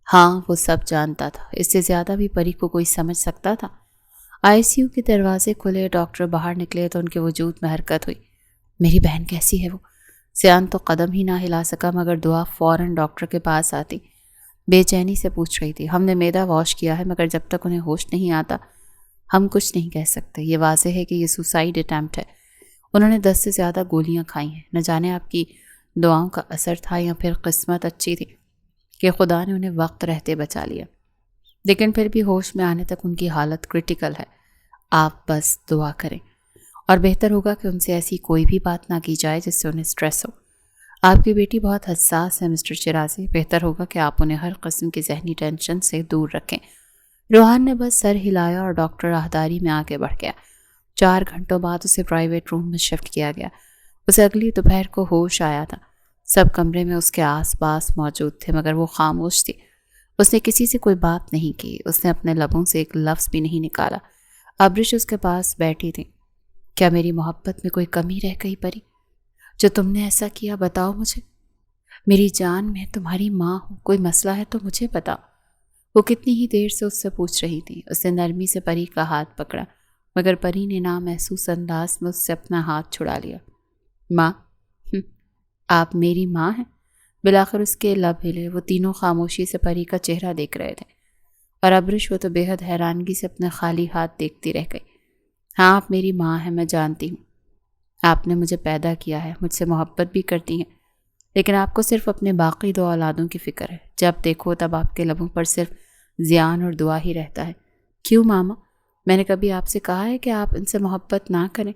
ہاں وہ سب جانتا تھا، اس سے زیادہ بھی پری کو کوئی سمجھ سکتا تھا۔ آئی سی یو کے دروازے کھلے، ڈاکٹر باہر نکلے تو ان کے وجود میں حرکت ہوئی۔ میری بہن کیسی ہے وہ؟ زیان تو قدم ہی نہ ہلا سکا، مگر دعا فوراً ڈاکٹر کے پاس آتی بے چینی سے پوچھ رہی تھی، ہم نے معدہ واش کیا ہے مگر جب تک انہیں ہوش نہیں آتا ہم کچھ نہیں کہہ سکتے۔ یہ واضح ہے کہ یہ سوسائیڈ اٹیمپٹ ہے، انہوں نے 10 سے زیادہ گولیاں کھائی ہیں، نہ جانے آپ کی دعاؤں کا اثر تھا یا پھر قسمت اچھی تھی کہ خدا نے انہیں وقت رہتے بچا لیا، لیکن پھر بھی ہوش میں آنے تک ان کی حالت کرٹیکل ہے۔ آپ بس دعا کریں، اور بہتر ہوگا کہ ان سے ایسی کوئی بھی بات نہ کی جائے جس سے انہیں سٹریس ہو۔ آپ کی بیٹی بہت حساس ہے مسٹر شیرازی، بہتر ہوگا کہ آپ انہیں ہر قسم کی ذہنی ٹینشن سے دور رکھیں۔ روحان نے بس سر ہلایا اور ڈاکٹر راہداری میں آگے بڑھ گیا۔ 4 گھنٹوں بعد اسے پرائیویٹ روم میں شفٹ کیا گیا۔ اسے اگلی دوپہر کو ہوش آیا تھا، سب کمرے میں اس کے آس پاس موجود تھے مگر وہ خاموش تھی۔ اس نے کسی سے کوئی بات نہیں کی، اس نے اپنے لبوں سے ایک لفظ بھی نہیں نکالا۔ ابرش اس کے پاس بیٹھی تھی۔ کیا میری محبت میں کوئی کمی رہ گئی پری؟ جو تم نے ایسا کیا، بتاؤ مجھے۔ میری جان، میں تمہاری ماں ہوں، کوئی مسئلہ ہے تو مجھے بتاؤ۔ وہ کتنی ہی دیر سے اس سے پوچھ رہی تھی۔ اس نے نرمی سے پری کا ہاتھ پکڑا، مگر پری نے نامحسوس انداز میں اس سے اپنا ہاتھ چھڑا لیا۔ ماں؟ آپ میری ماں ہیں؟ بالآخر اس کے لب ہلے۔ وہ تینوں خاموشی سے پری کا چہرہ دیکھ رہے تھے، اور ابرش وہ تو بے حد حیرانگی سے اپنے خالی ہاتھ دیکھتی رہ گئی۔ ہاں آپ میری ماں ہیں، میں جانتی ہوں، آپ نے مجھے پیدا کیا ہے، مجھ سے محبت بھی کرتی ہیں، لیکن آپ کو صرف اپنے باقی 2 اولادوں کی فکر ہے۔ جب دیکھو تب آپ کے لبوں پر صرف زیان اور دعا ہی رہتا ہے۔ کیوں ماما؟ میں نے کبھی آپ سے کہا ہے کہ آپ ان سے محبت نہ کریں؟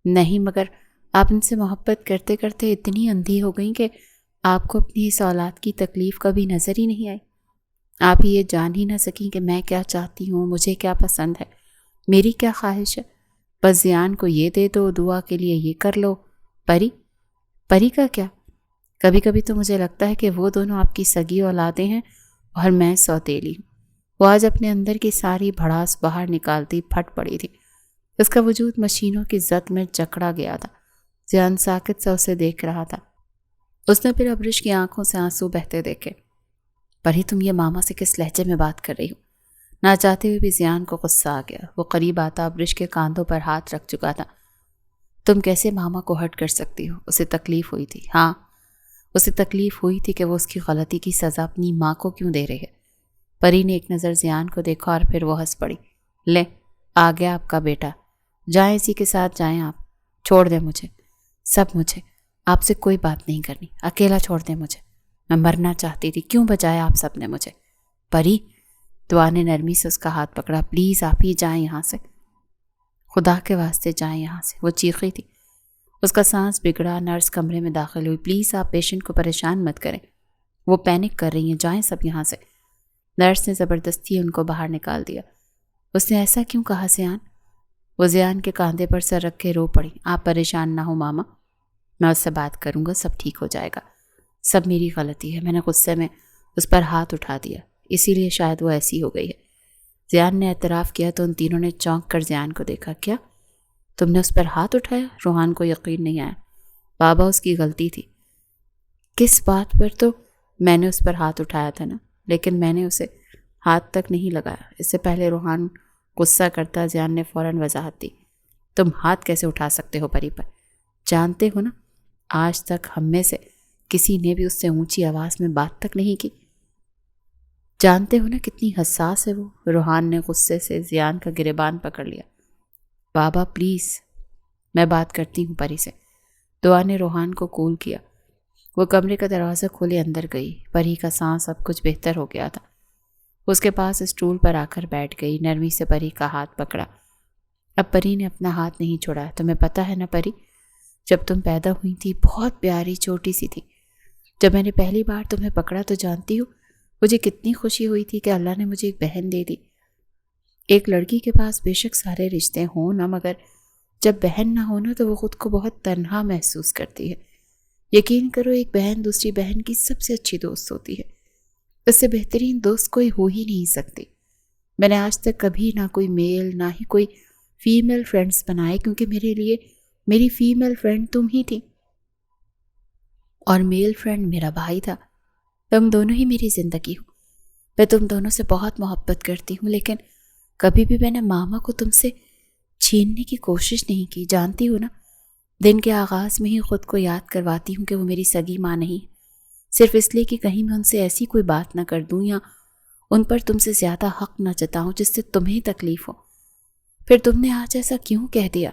نہیں، مگر آپ ان سے محبت کرتے کرتے اتنی اندھی ہو گئیں کہ آپ کو اپنی اس اولاد کی تکلیف کبھی نظر ہی نہیں آئی۔ آپ یہ جان ہی نہ سکیں کہ میں کیا چاہتی ہوں، مجھے کیا پسند ہے، میری کیا خواہش ہے۔ بس زیان کو یہ دے دو، دعا کے لیے یہ کر لو۔ پری کا کیا؟ کبھی کبھی تو مجھے لگتا ہے کہ وہ دونوں آپ کی سگی اولادیں ہیں اور میں سوتیلی ہوں۔ وہ آج اپنے اندر کی ساری بھڑاس باہر نکالتی پھٹ پڑی تھی۔ اس کا وجود مشینوں کی زد میں جکڑا گیا تھا۔ زیان ساکت سے اسے دیکھ رہا تھا۔ اس نے پھر ابرش کی آنکھوں سے آنسو بہتے دیکھے۔ پری تم یہ ماما سے کس لہجے میں بات کر رہی ہو؟ نہ چاہتے ہوئے بھی زیان کو غصہ آ گیا۔ وہ قریب آتا ابرش کے کاندھوں پر ہاتھ رکھ چکا تھا۔ تم کیسے ماما کو ہرٹ کر سکتی ہو؟ اسے تکلیف ہوئی تھی۔ ہاں اسے تکلیف ہوئی تھی کہ وہ اس کی غلطی کی سزا اپنی ماں کو کیوں دے رہی ہے۔ پری نے ایک نظر زیان کو دیکھا اور پھر وہ ہنس پڑی۔ لے آ گیا آپ کا بیٹا، جائیں اسی کے ساتھ جائیں آپ، چھوڑ دیں مجھے، سب مجھے، آپ سے کوئی بات نہیں کرنی، اکیلا چھوڑ دیں مجھے، میں مرنا چاہتی تھی، کیوں بچایا آپ سب نے مجھے؟ پری، دعا نے نرمی سے اس کا ہاتھ پکڑا، پلیز آپ ہی جائیں یہاں سے، خدا کے واسطے جائیں یہاں سے۔ وہ چیخی تھی۔ اس کا سانس بگڑا۔ نرس کمرے میں داخل ہوئی۔ پلیز آپ پیشنٹ کو پریشان مت کریں، وہ پینک کر رہی ہیں، جائیں سب یہاں سے۔ نرس نے زبردستی ان کو باہر نکال دیا۔ اس نے ایسا کیوں کہا زیان؟ وہ زیان کے کاندھے پر سر رکھ کے رو پڑی۔ آپ پریشان نہ ہو ماما، میں اس سے بات کروں گا، سب ٹھیک ہو جائے گا، سب میری غلطی ہے، میں نے غصے میں اس پر ہاتھ اٹھا دیا، اسی لیے شاید وہ ایسی ہو گئی ہے۔ زیان نے اعتراف کیا تو ان تینوں نے چونک کر زیان کو دیکھا۔ کیا تم نے اس پر ہاتھ اٹھایا؟ روحان کو یقین نہیں آیا۔ بابا اس کی غلطی تھی۔ کس بات پر؟ تو میں نے اس پر ہاتھ اٹھایا تھا نا، لیکن میں نے اسے ہاتھ تک نہیں لگایا۔ اس سے پہلے روحان غصہ کرتا زیان نے فوراً وضاحت دی۔ تم ہاتھ کیسے اٹھا سکتے ہو پری پر؟ جانتے ہو نا آج تک ہم میں سے کسی نے بھی اس سے اونچی آواز میں بات تک نہیں کی۔ جانتے ہو نا کتنی حساس ہے وہ؟ روحان نے غصے سے زیان کا گریبان پکڑ لیا۔ بابا پلیز، میں بات کرتی ہوں پری سے۔ دعا نے روحان کو کول کیا۔ وہ کمرے کا دروازہ کھولے اندر گئی۔ پری کا سانس اب کچھ بہتر ہو گیا تھا۔ اس کے پاس اسٹول پر آ کر بیٹھ گئی، نرمی سے پری کا ہاتھ پکڑا۔ اب پری نے اپنا ہاتھ نہیں چھوڑا۔ تمہیں پتہ ہے نا پری، جب تم پیدا ہوئی تھی بہت پیاری چھوٹی سی تھی۔ جب میں نے پہلی بار تمہیں پکڑا تو جانتی ہو مجھے کتنی خوشی ہوئی تھی کہ اللہ نے مجھے ایک بہن دے دی۔ ایک لڑکی کے پاس بے شک سارے رشتے ہوں نا، مگر جب بہن نہ ہو نا تو وہ خود کو بہت تنہا محسوس کرتی ہے۔ یقین کرو ایک بہن دوسری بہن کی سب سے اچھی دوست ہوتی ہے، اس سے بہترین دوست کوئی ہو ہی نہیں سکتی۔ میں نے آج تک کبھی نہ کوئی میل نہ ہی کوئی فیمیل فرینڈز بنائے، کیونکہ میرے لیے میری فیمیل فرینڈ تم ہی تھی اور میل فرینڈ میرا بھائی تھا۔ تم دونوں ہی میری زندگی ہو۔ میں تم دونوں سے بہت محبت کرتی ہوں، لیکن کبھی بھی میں نے ماما کو تم سے چھیننے کی کوشش نہیں کی۔ جانتی ہو نا، دن کے آغاز میں ہی خود کو یاد کرواتی ہوں کہ وہ میری سگی ماں نہیں، صرف اس لیے کہ کہیں میں ان سے ایسی کوئی بات نہ کر دوں یا ان پر تم سے زیادہ حق نہ جتاؤں جس سے تمہیں تکلیف ہو۔ پھر تم نے آج ایسا کیوں کہہ دیا؟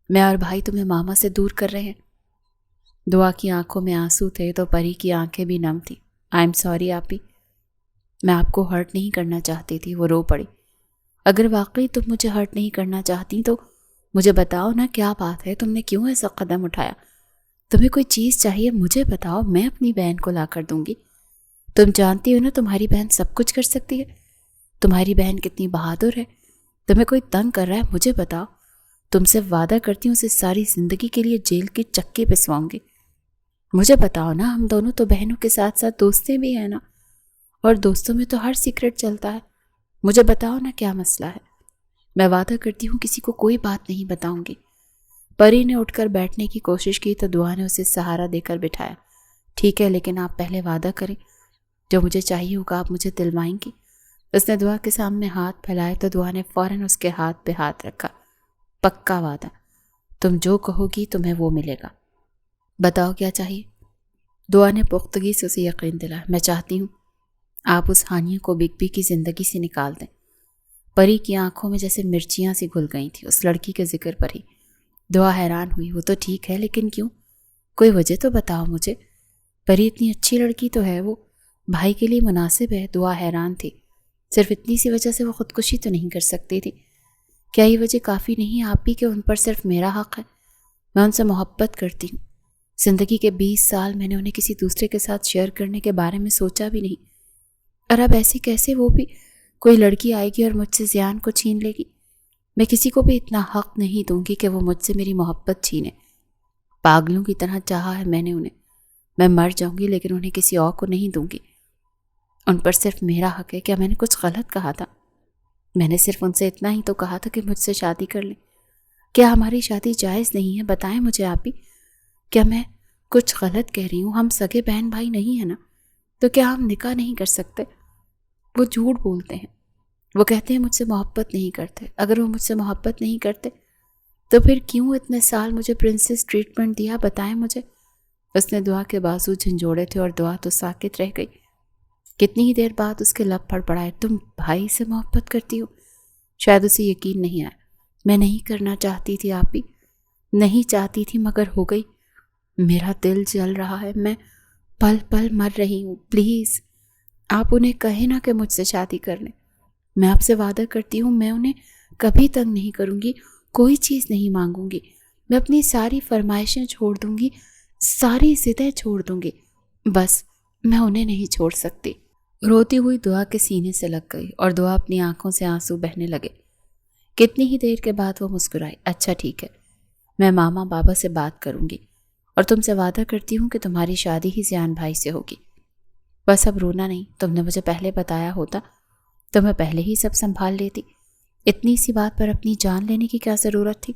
میں اور بھائی تمہیں ماما سے دور کر رہے ہیں۔ دعا کی آنکھوں میں آنسو تھے تو پری کی آنکھیں بھی نم تھیں۔ آئی ایم سوری آپی، میں آپ کو ہرٹ نہیں کرنا چاہتی تھی۔ وہ رو پڑی۔ اگر واقعی تم مجھے ہرٹ نہیں کرنا چاہتی تو مجھے بتاؤ نا کیا بات ہے، تم نے کیوں ایسا قدم اٹھایا؟ تمہیں کوئی چیز چاہیے مجھے بتاؤ، میں اپنی بہن کو لا کر دوں گی۔ تم جانتی ہو نا تمہاری بہن سب کچھ کر سکتی ہے۔ تمہاری بہن کتنی بہادر ہے۔ تمہیں کوئی تنگ کر رہا ہے مجھے بتاؤ۔ تم سے وعدہ کرتی ہوں اسے ساری زندگی کے لیے جیل کی چکی پسواؤں گی۔ مجھے بتاؤ نا، ہم دونوں تو بہنوں کے ساتھ ساتھ دوستیں بھی ہیں نا، اور دوستوں میں تو ہر سیکرٹ چلتا ہے۔ مجھے بتاؤ نا کیا مسئلہ ہے۔ میں وعدہ کرتی ہوں کسی کو کوئی بات نہیں بتاؤں گی۔ پری نے اٹھ کر بیٹھنے کی کوشش کی تو دعا نے اسے سہارا دے کر بٹھایا۔ ٹھیک ہے، لیکن آپ پہلے وعدہ کریں، جو مجھے چاہیے ہوگا آپ مجھے دلوائیں گی۔ اس نے دعا کے سامنے ہاتھ پھیلائے تو دعا نے فوراً اس کے ہاتھ پہ ہاتھ رکھا۔ پکا وعدہ، تم جو کہو گی تمہیں وہ ملے گا۔ بتاؤ کیا چاہیے؟ دعا نے پختگی سے اسے یقین دلایا۔ میں چاہتی ہوں آپ اس ہانیہ کو بگ بی کی زندگی سے نکال دیں۔ پری کی آنکھوں میں جیسے مرچیاں سی گھل گئی تھیں اس لڑکی کے ذکر پر ہی۔ دعا حیران ہوئی۔ وہ تو ٹھیک ہے، لیکن کیوں؟ کوئی وجہ تو بتاؤ مجھے۔ پری اتنی اچھی لڑکی تو ہے، وہ بھائی کے لیے مناسب ہے۔ دعا حیران تھی۔ صرف اتنی سی وجہ سے وہ خودکشی تو نہیں کر سکتی تھی۔ کیا یہ وجہ کافی نہیں آپ بھی کہ ان پر صرف میرا حق ہے؟ میں ان سے محبت کرتی ہوں۔ زندگی کے 20 سال میں نے انہیں کسی دوسرے کے ساتھ شیئر کرنے کے بارے میں سوچا بھی نہیں، اور اب ایسے کیسے وہ بھی کوئی لڑکی آئے گی اور مجھ سے زیان کو چھین لے گی؟ میں کسی کو بھی اتنا حق نہیں دوں گی کہ وہ مجھ سے میری محبت چھینے۔ پاگلوں کی طرح چاہا ہے میں نے انہیں۔ میں مر جاؤں گی لیکن انہیں کسی اور کو نہیں دوں گی۔ ان پر صرف میرا حق ہے۔ کیا میں نے کچھ غلط کہا تھا؟ میں نے صرف ان سے اتنا ہی تو کہا تھا کہ مجھ سے شادی کر لیں۔ کیا ہماری شادی جائز نہیں ہے؟ بتائیں مجھے آپ ہی۔ کیا میں کچھ غلط کہہ رہی ہوں؟ ہم سگے بہن بھائی نہیں ہیں نا، تو کیا ہم نکاح نہیں کر سکتے؟ وہ جھوٹ بولتے ہیں۔ وہ کہتے ہیں مجھ سے محبت نہیں کرتے۔ اگر وہ مجھ سے محبت نہیں کرتے تو پھر کیوں اتنے سال مجھے پرنسس ٹریٹمنٹ دیا؟ بتائیں مجھے۔ اس نے دعا کے بازو جھنجھوڑے تھے اور دعا تو ساکت رہ گئی۔ کتنی ہی دیر بعد اس کے لب پڑپڑائے۔ تم بھائی سے محبت کرتی ہو؟ شاید اسے یقین نہیں آیا۔ میں نہیں کرنا چاہتی تھی آپ ہی، نہیں چاہتی تھی، مگر ہو گئی۔ میرا دل جل رہا ہے، میں پل پل مر رہی ہوں۔ پلیز آپ انہیں کہیں نا کہ مجھ سے شادی کر لیں۔ میں آپ سے وعدہ کرتی ہوں میں انہیں کبھی تنگ نہیں کروں گی، کوئی چیز نہیں مانگوں گی۔ میں اپنی ساری فرمائشیں چھوڑ دوں گی، ساری ضدیں چھوڑ دوں گی، بس میں انہیں نہیں چھوڑ سکتی۔ روتی ہوئی دعا کے سینے سے لگ گئی اور دعا اپنی آنکھوں سے آنسو بہنے لگے۔ کتنی ہی دیر کے بعد وہ مسکرائی۔ اچھا ٹھیک ہے، میں ماما بابا سے بات کروں گی اور تم سے وعدہ کرتی ہوں کہ تمہاری شادی ہی زیان بھائی سے ہوگی۔ بس اب رونا نہیں، تم نے مجھے پہلے بتایا ہوتا تو میں پہلے ہی سب سنبھال لیتی۔ اتنی سی بات پر اپنی جان لینے کی کیا ضرورت تھی؟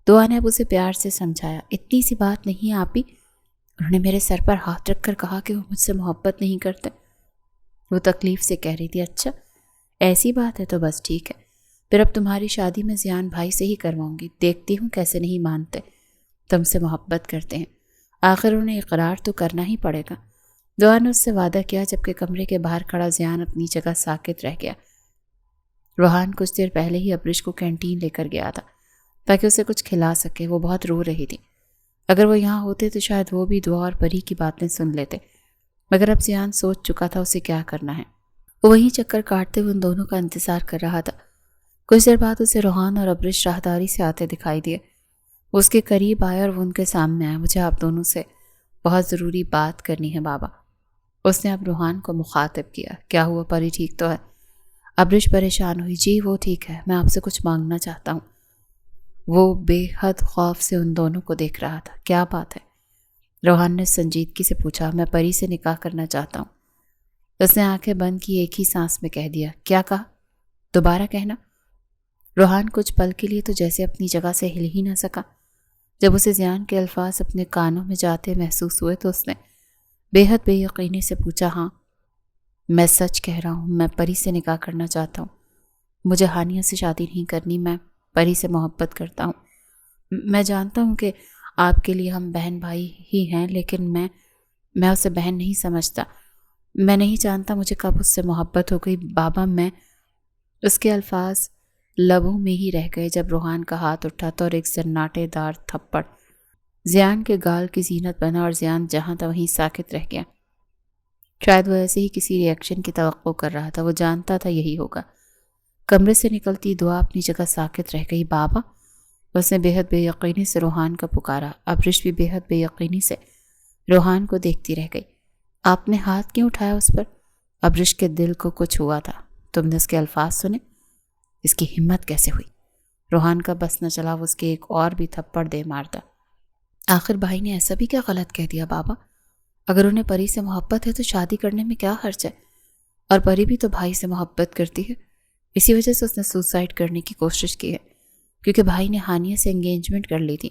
دعا نے اب اسے پیار سے سمجھایا۔ اتنی سی بات نہیں آپ ہی، انہوں نے میرے سر پر ہاتھ رکھ کر کہا کہ وہ مجھ سے محبت نہیں کرتے۔ وہ تکلیف سے کہہ رہی تھی اچھا ایسی بات ہے تو بس ٹھیک ہے، پھر اب تمہاری شادی میں زیان بھائی سے ہی کرواؤں گی۔ دیکھتی ہوں کیسے نہیں مانتے، تم سے محبت کرتے ہیں، آخر انہیں اقرار تو کرنا ہی پڑے گا۔ دعا نے اس سے وعدہ کیا جبکہ کمرے کے باہر کھڑا زیان اپنی جگہ ساکت رہ گیا۔ روحان کچھ دیر پہلے ہی ابرش کو کینٹین لے کر گیا تھا تاکہ اسے کچھ کھلا سکے۔ وہ بہت رو رہی تھی۔ اگر وہ یہاں ہوتے تو شاید وہ بھی دعا اور پری کی باتیں سن لیتے، مگر اب زیان سوچ چکا تھا اسے کیا کرنا ہے۔ وہ وہیں چکر کاٹتے ہوئے ان دونوں کا انتظار کر رہا تھا۔ کچھ دیر بعد اسے روحان اور ابرش راہداری سے آتے دکھائی دیے۔ وہ اس کے قریب آیا اور وہ ان کے سامنے آیا۔ مجھے آپ دونوں سے بہت ضروری بات کرنی ہے بابا۔ اس نے اب روحان کو مخاطب کیا۔ کیا ہوا پری، ٹھیک تو ہے؟ ابرش پریشان ہوئی۔ جی وہ ٹھیک ہے، میں آپ سے کچھ مانگنا چاہتا ہوں۔ وہ بے حد خوف سے ان دونوں کو دیکھ رہا تھا۔ کیا بات ہے؟ روحان نے سنجیدگی سے پوچھا۔ میں پری سے نکاح کرنا چاہتا ہوں۔ اس نے آنکھیں بند کی، ایک ہی سانس میں کہہ دیا۔ کیا کہا؟ دوبارہ کہنا۔ روحان کچھ پل کے لیے تو جیسے اپنی جگہ سے ہل ہی نہ سکا۔ جب اسے زیان کے الفاظ اپنے کانوں میں جاتے محسوس ہوئے تو اس نے بے حد بے یقینی سے پوچھا۔ ہاں میں سچ کہہ رہا ہوں، میں پری سے نکاح کرنا چاہتا ہوں۔ مجھے ہانیہ سے شادی نہیں کرنی، میں پری سے محبت کرتا ہوں۔ میں جانتا ہوں کہ آپ کے لیے ہم بہن بھائی ہی ہیں، لیکن میں اسے بہن نہیں سمجھتا۔ میں نہیں جانتا مجھے کب اس سے محبت ہو گئی بابا۔ میں اس کے الفاظ لبوں میں ہی رہ گئے جب روحان کا ہاتھ اٹھا تو اور ایک سناٹے دار تھپڑ زیان کے گال کی زینت بنا اور زیان جہاں تھا وہیں ساکت رہ گیا۔ شاید وہ ایسے ہی کسی ری ایکشن کی توقع کر رہا تھا۔ وہ جانتا تھا یہی ہوگا۔ کمرے سے نکلتی دعا اپنی جگہ ساکت رہ گئی۔ بابا، اس نے بے حد بے یقینی سے روحان کا پکارا۔ ابرش بھی بے حد بے یقینی سے روحان کو دیکھتی رہ گئی۔ آپ نے ہاتھ کیوں اٹھایا اس پر؟ ابرش کے دل کو کچھ ہوا تھا۔ تم نے اس کے الفاظ سنے؟ اس کی ہمت کیسے ہوئی؟ روحان کا بس نہ چلا، وہ اس کے ایک اور بھی تھپڑ دے مارتا۔ آخر بھائی نے ایسا بھی کیا غلط کہہ دیا بابا؟ اگر انہیں پری سے محبت ہے تو شادی کرنے میں کیا حرج ہے؟ اور پری بھی تو بھائی سے محبت کرتی ہے، اسی وجہ سے اس نے سوسائڈ کرنے کی کوشش کی ہے، کیونکہ بھائی نے ہانیہ سے انگیجمنٹ کر لی تھی۔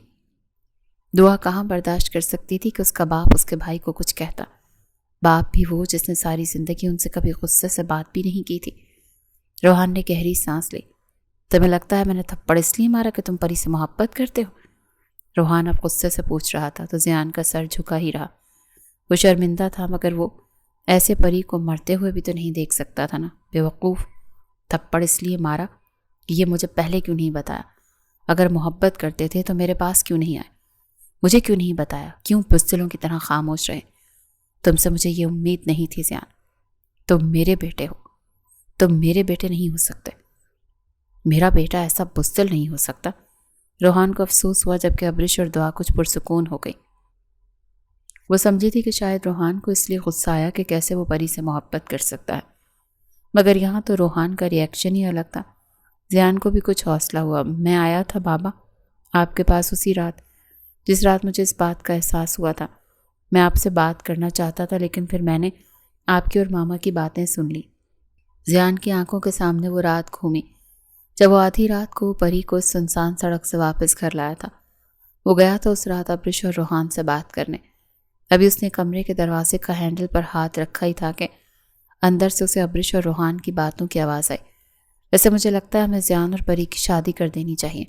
دعا کہاں برداشت کر سکتی تھی کہ اس کا باپ اس کے بھائی کو کچھ کہتا، باپ بھی وہ جس نے ساری زندگی ان سے کبھی غصے سے بات بھی نہیں کی تھی۔ روحان نے گہری سانس لی۔ تمہیں لگتا ہے میں نے تھپڑ اس لیے مارا کہ تم پری سے محبت کرتے ہو؟ روحان اب غصے سے پوچھ رہا تھا تو زیان کا سر جھکا ہی رہا۔ وہ شرمندہ تھا، مگر وہ ایسے پری کو مرتے ہوئے بھی تو نہیں دیکھ سکتا تھا نا۔ بے وقوف، تھپڑ اس لیے مارا کہ یہ مجھے پہلے کیوں نہیں بتایا؟ اگر محبت کرتے تھے تو میرے پاس کیوں نہیں آئے؟ مجھے کیوں نہیں بتایا؟ کیوں بزدلوں کی طرح خاموش رہے؟ تم سے مجھے یہ امید نہیں تھی زیان۔ تم میرے بیٹے ہو، تم میرے بیٹے نہیں ہو سکتے۔ میرا بیٹا ایسا بزدل نہیں ہو سکتا۔ روحان کو افسوس ہوا جبکہ ابرش اور دعا کچھ پرسکون ہو گئی۔ وہ سمجھی تھی کہ شاید روحان کو اس لیے غصہ آیا کہ کیسے وہ پری سے محبت کر سکتا ہے، مگر یہاں تو روحان کا ری ایکشن ہی الگ تھا۔ زیان کو بھی کچھ حوصلہ ہوا۔ میں آیا تھا بابا آپ کے پاس اسی رات جس رات مجھے اس بات کا احساس ہوا تھا۔ میں آپ سے بات کرنا چاہتا تھا، لیکن پھر میں نے آپ کی اور ماما کی باتیں سن لی۔ زیان کی آنکھوں کے سامنے وہ رات گھومی جب وہ آدھی رات کو پری کو اس سنسان سڑک سے واپس گھر لایا تھا۔ وہ گیا تھا اس رات ابرش اور روحان سے بات کرنے۔ ابھی اس نے کمرے کے دروازے کا ہینڈل پر ہاتھ رکھا ہی تھا کہ اندر سے اسے ابرش اور روحان کی باتوں کی آواز آئی۔ ویسے مجھے لگتا ہے ہمیں زیان اور پری کی شادی کر دینی چاہیے۔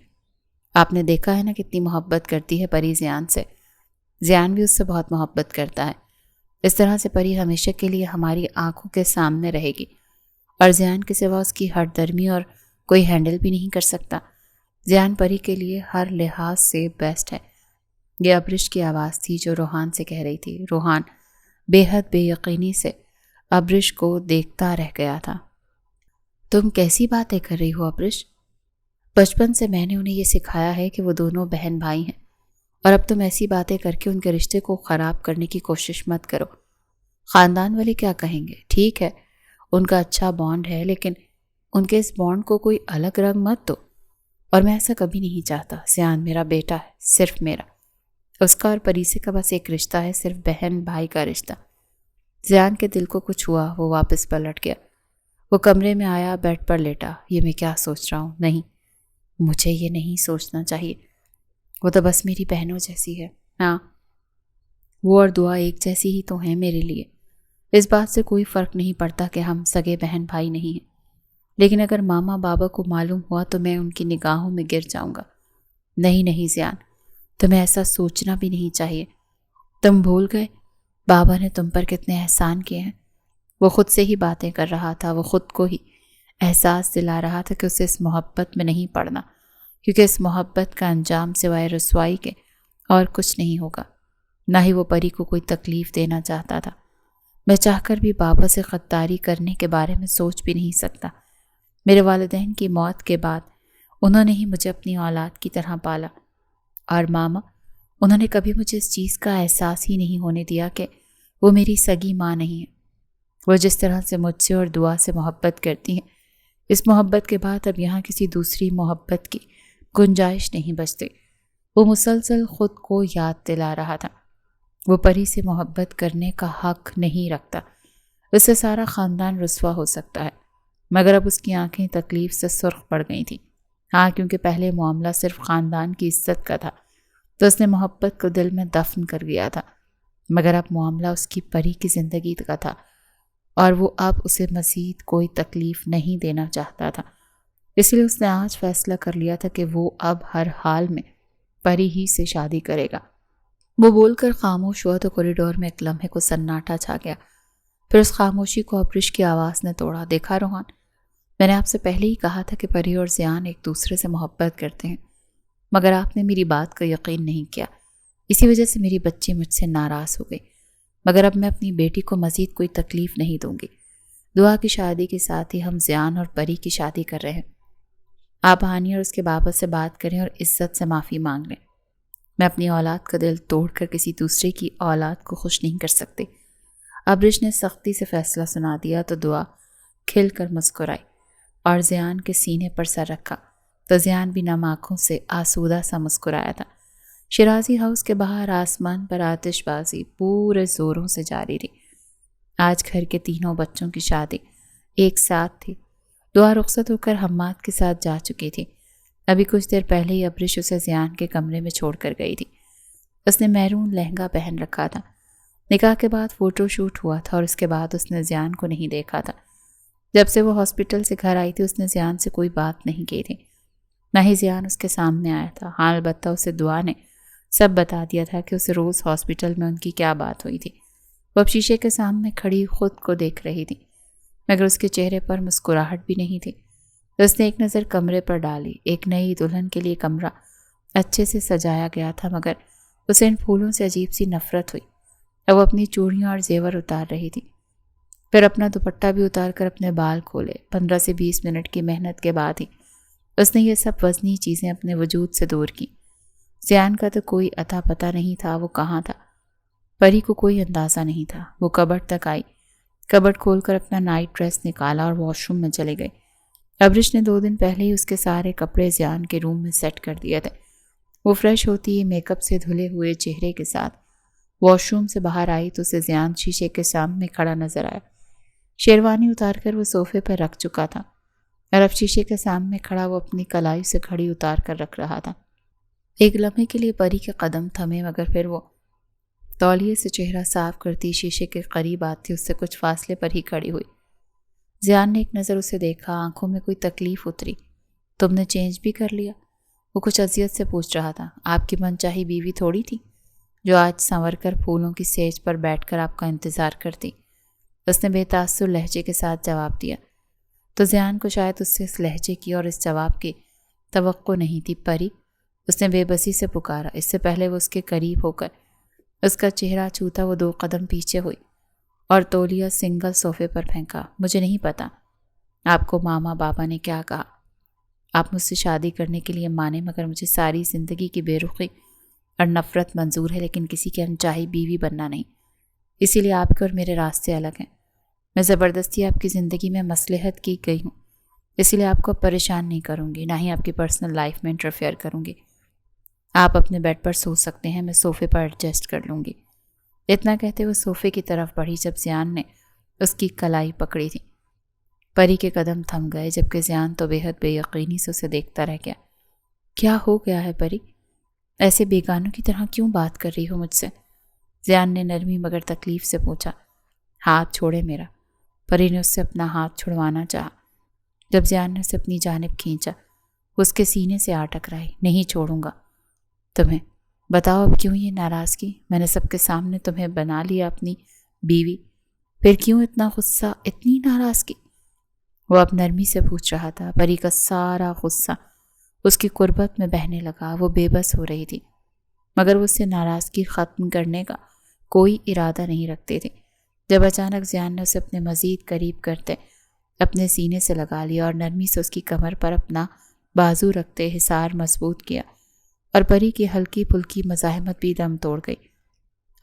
آپ نے دیکھا ہے نا کتنی محبت کرتی ہے پری زیان سے۔ زیان بھی اس سے بہت محبت کرتا ہے۔ اس طرح سے پری ہمیشہ کے لیے ہماری آنکھوں کے سامنے رہے گی، اور زیان کے سوا اس کی ہر درمی اور کوئی ہینڈل بھی نہیں کر سکتا۔ زیان پری کے لیے ہر لحاظ سے بیسٹ ہے۔ یہ ابرش کی آواز تھی جو روحان سے کہہ رہی تھی۔ روحان بے حد بے یقینی سے ابرش کو دیکھتا رہ گیا تھا۔ تم کیسی باتیں کر رہی ہو ابرش؟ بچپن سے میں نے انہیں یہ سکھایا ہے کہ وہ دونوں بہن بھائی ہیں، اور اب تم ایسی باتیں کر کے ان کے رشتے کو خراب کرنے کی کوشش مت کرو۔ خاندان والے کیا کہیں گے؟ ٹھیک ہے ان کا اچھا بانڈ ہے، لیکن ان کے اس بانڈ کو کوئی الگ رنگ مت دو، اور میں ایسا کبھی نہیں چاہتا۔ زیان میرا بیٹا ہے، صرف میرا۔ اس کا اور پریسے کا بس ایک رشتہ ہے، صرف بہن بھائی کا رشتہ۔ زیان کے دل کو کچھ ہوا، وہ واپس پلٹ گیا۔ وہ کمرے میں آیا، بیڈ پر لیٹا۔ یہ میں کیا سوچ رہا ہوں؟ نہیں، مجھے یہ نہیں سوچنا چاہیے۔ وہ تو بس میری بہنوں جیسی ہے۔ ہاں، وہ اور دعا ایک جیسی ہی تو ہیں میرے لیے۔ اس بات سے کوئی فرق نہیں پڑتا کہ ہم سگے بہن بھائی نہیں ہیں، لیکن اگر ماما بابا کو معلوم ہوا تو میں ان کی نگاہوں میں گر جاؤں گا۔ نہیں زیان، تمہیں ایسا سوچنا بھی نہیں چاہیے۔ تم بھول گئے بابا نے تم پر کتنے احسان کیے ہیں۔ وہ خود سے ہی باتیں کر رہا تھا، وہ خود کو ہی احساس دلا رہا تھا کہ اسے اس محبت میں نہیں پڑنا، کیونکہ اس محبت کا انجام سوائے رسوائی کے اور کچھ نہیں ہوگا۔ نہ ہی وہ پری کو کوئی تکلیف دینا چاہتا تھا۔ میں چاہ کر بھی بابا سے غداری کرنے کے بارے میں سوچ بھی نہیں سکتا۔ میرے والدین کی موت کے بعد انہوں نے ہی مجھے اپنی اولاد کی طرح پالا، اور ماما، انہوں نے کبھی مجھے اس چیز کا احساس ہی نہیں ہونے دیا کہ وہ میری سگی ماں نہیں ہے۔ وہ جس طرح سے مجھ سے اور دعا سے محبت کرتی ہیں، اس محبت کے بعد اب یہاں کسی دوسری محبت کی گنجائش نہیں بچتی۔ وہ مسلسل خود کو یاد دلا رہا تھا، وہ پری سے محبت کرنے کا حق نہیں رکھتا، اس سے سارا خاندان رسوا ہو سکتا ہے۔ مگر اب اس کی آنکھیں تکلیف سے سرخ پڑ گئی تھیں۔ ہاں، کیونکہ پہلے معاملہ صرف خاندان کی عزت کا تھا تو اس نے محبت کو دل میں دفن کر دیا تھا، مگر اب معاملہ اس کی پری کی زندگی کا تھا، اور وہ اب اسے مزید کوئی تکلیف نہیں دینا چاہتا تھا۔ اس لیے اس نے آج فیصلہ کر لیا تھا کہ وہ اب ہر حال میں پری ہی سے شادی کرے گا۔ وہ بول کر خاموش ہوا تو کوریڈور میں ایک لمحے کو سناٹا چھا گیا۔ پھر اس خاموشی کو ابرش کی آواز نے توڑا۔ دیکھا روحان، میں نے آپ سے پہلے ہی کہا تھا کہ پری اور زیان ایک دوسرے سے محبت کرتے ہیں، مگر آپ نے میری بات کا یقین نہیں کیا۔ اسی وجہ سے میری بچی مجھ سے ناراض ہو گئی، مگر اب میں اپنی بیٹی کو مزید کوئی تکلیف نہیں دوں گی۔ دعا کی شادی کے ساتھ ہی ہم زیان اور پری کی شادی کر رہے ہیں۔ آپ ہانی اور اس کے بابا سے بات کریں اور عزت سے معافی مانگ لیں۔ میں اپنی اولاد کا دل توڑ کر کسی دوسرے کی اولاد کو خوش نہیں کر سکتی۔ ابرش نے سختی سے فیصلہ سنا دیا تو دعا کھل کر مسکرائی اور زیان کے سینے پر سر رکھا تو زیان بھی نم آنکھوں سے آسودہ سا مسکرایا تھا۔ شیرازی ہاؤس کے باہر آسمان پر آتش بازی پورے زوروں سے جاری رہی۔ آج گھر کے تینوں بچوں کی شادی ایک ساتھ تھی۔ دعا رخصت ہو کر حماد کے ساتھ جا چکی تھی۔ ابھی کچھ دیر پہلے ہی ابرش اسے زیان کے کمرے میں چھوڑ کر گئی تھی۔ اس نے میرون لہنگا پہن رکھا تھا۔ نکاح کے بعد فوٹو شوٹ ہوا تھا اور اس کے بعد اس نے زیان کو نہیں دیکھا تھا۔ جب سے وہ ہاسپٹل سے گھر آئی تھی اس نے زیان سے کوئی بات نہیں کی تھی، نہ ہی زیان اس کے سامنے آیا تھا۔ ہاں، البتہ اسے دعا نے سب بتا دیا تھا کہ اسے روز ہاسپٹل میں ان کی کیا بات ہوئی تھی۔ وہ اب شیشے کے سامنے کھڑی خود کو دیکھ رہی تھی، مگر اس کے چہرے پر مسکراہٹ بھی نہیں تھی۔ اس نے ایک نظر کمرے پر ڈالی۔ ایک نئی دلہن کے لیے کمرہ اچھے سے سجایا گیا تھا، مگر اسے ان پھولوں سے عجیب سی نفرت ہوئی۔ اب وہ اپنی چوڑیاں اور زیور اتار رہی تھی، پھر اپنا دوپٹہ بھی اتار کر اپنے بال کھولے۔ 15 سے 20 منٹ کی محنت کے بعد ہی اس نے یہ سب وزنی چیزیں اپنے وجود سے دور کی۔ زیان کا تو کوئی اتا پتہ نہیں تھا وہ کہاں تھا، پری کو کوئی اندازہ نہیں تھا۔ وہ کبٹ تک آئی، کبٹ کھول کر اپنا نائٹ ڈریس نکالا اور واش روم میں چلے گئے۔ ابرش نے 2 دن پہلے ہی اس کے سارے کپڑے زیان کے روم میں سیٹ کر دیے تھے۔ وہ فریش ہوتی ہی میک اپ سے دھلے ہوئے چہرے کے ساتھ واش روم سے باہر آئی تو اسے زیان شیشے کے سامنے کھڑا نظر آیا۔ شیروانی اتار کر وہ صوفے پر رکھ چکا تھا اور اب شیشے کے سامنے کھڑا وہ اپنی کلائی سے گھڑی اتار کر رکھ رہا تھا۔ ایک لمحے کے لیے پری کے قدم تھمے، مگر پھر وہ تولیے سے چہرہ صاف کرتی شیشے کے قریب آتی اس سے کچھ فاصلے پر ہی کھڑی ہوئی۔ زیان نے ایک نظر اسے دیکھا، آنکھوں میں کوئی تکلیف اتری۔ تم نے چینج بھی کر لیا؟ وہ کچھ اذیت سے پوچھ رہا تھا۔ آپ کی من چاہی بیوی تھوڑی تھی جو آج سنور کر پھولوں کی سیج پر بیٹھ کر آپ کا انتظار کرتی، اس نے بے تاثر لہجے کے ساتھ جواب دیا۔ تو زیان کو شاید اس سے اس لہجے کی اور اس جواب کی توقع نہیں تھی۔ پری، اس نے بے بسی سے پکارا۔ اس سے پہلے وہ اس کے قریب ہو کر اس کا چہرہ چھوتا وہ 2 قدم پیچھے ہوئی اور تولیہ سنگل صوفے پر پھینکا۔ مجھے نہیں پتا آپ کو ماما بابا نے کیا کہا، آپ مجھ سے شادی کرنے کے لیے مانے، مگر مجھے ساری زندگی کی بے رخی اور نفرت منظور ہے، لیکن کسی کی انچاہی بیوی بننا نہیں۔ اسی لیے آپ کے اور میرے راستے الگ ہیں۔ میں زبردستی آپ کی زندگی میں مصلحت کی گئی ہوں، اسی لیے آپ کو پریشان نہیں کروں گی، نہ ہی آپ کی پرسنل لائف میں انٹرفیئر کروں گی۔ آپ اپنے بیڈ پر سو سکتے ہیں، میں صوفے پر ایڈجسٹ کر لوں گی۔ اتنا کہتے وہ صوفے کی طرف بڑھی جب زیان نے اس کی کلائی پکڑی تھی۔ پری کے قدم تھم گئے، جبکہ زیان تو بے حد بے یقینی سے اسے دیکھتا رہ گیا۔ کیا ہو گیا ہے پری؟ ایسے بیگانوں کی طرح کیوں بات کر رہی ہو مجھ سے؟ زیان نے نرمی مگر تکلیف سے پوچھا۔ ہاتھ چھوڑے میرا۔ پری نے اس سے اپنا ہاتھ چھڑوانا چاہا۔ جب زیان نے اسے اپنی جانب کھینچا، اس کے سینے سے آ ٹکرائی۔ نہیں چھوڑوں گا تمہیں۔ بتاؤ اب کیوں یہ ناراضگی؟ میں نے سب کے سامنے تمہیں بنا لیا اپنی بیوی، پھر کیوں اتنا غصہ، اتنی ناراضگی؟ وہ اب نرمی سے پوچھ رہا تھا۔ پری کا سارا غصہ اس کی قربت میں بہنے لگا۔ وہ بے بس ہو رہی تھی، مگر وہ اس سے ناراضگی ختم کرنے کا کوئی ارادہ نہیں رکھتے تھے۔ جب اچانک زیان نے اسے اپنے مزید قریب کرتے اپنے سینے سے لگا لیا اور نرمی سے اس کی کمر پر اپنا بازو رکھتے حصار مضبوط کیا، اور پری کی ہلکی پھلکی مزاحمت بھی دم توڑ گئی۔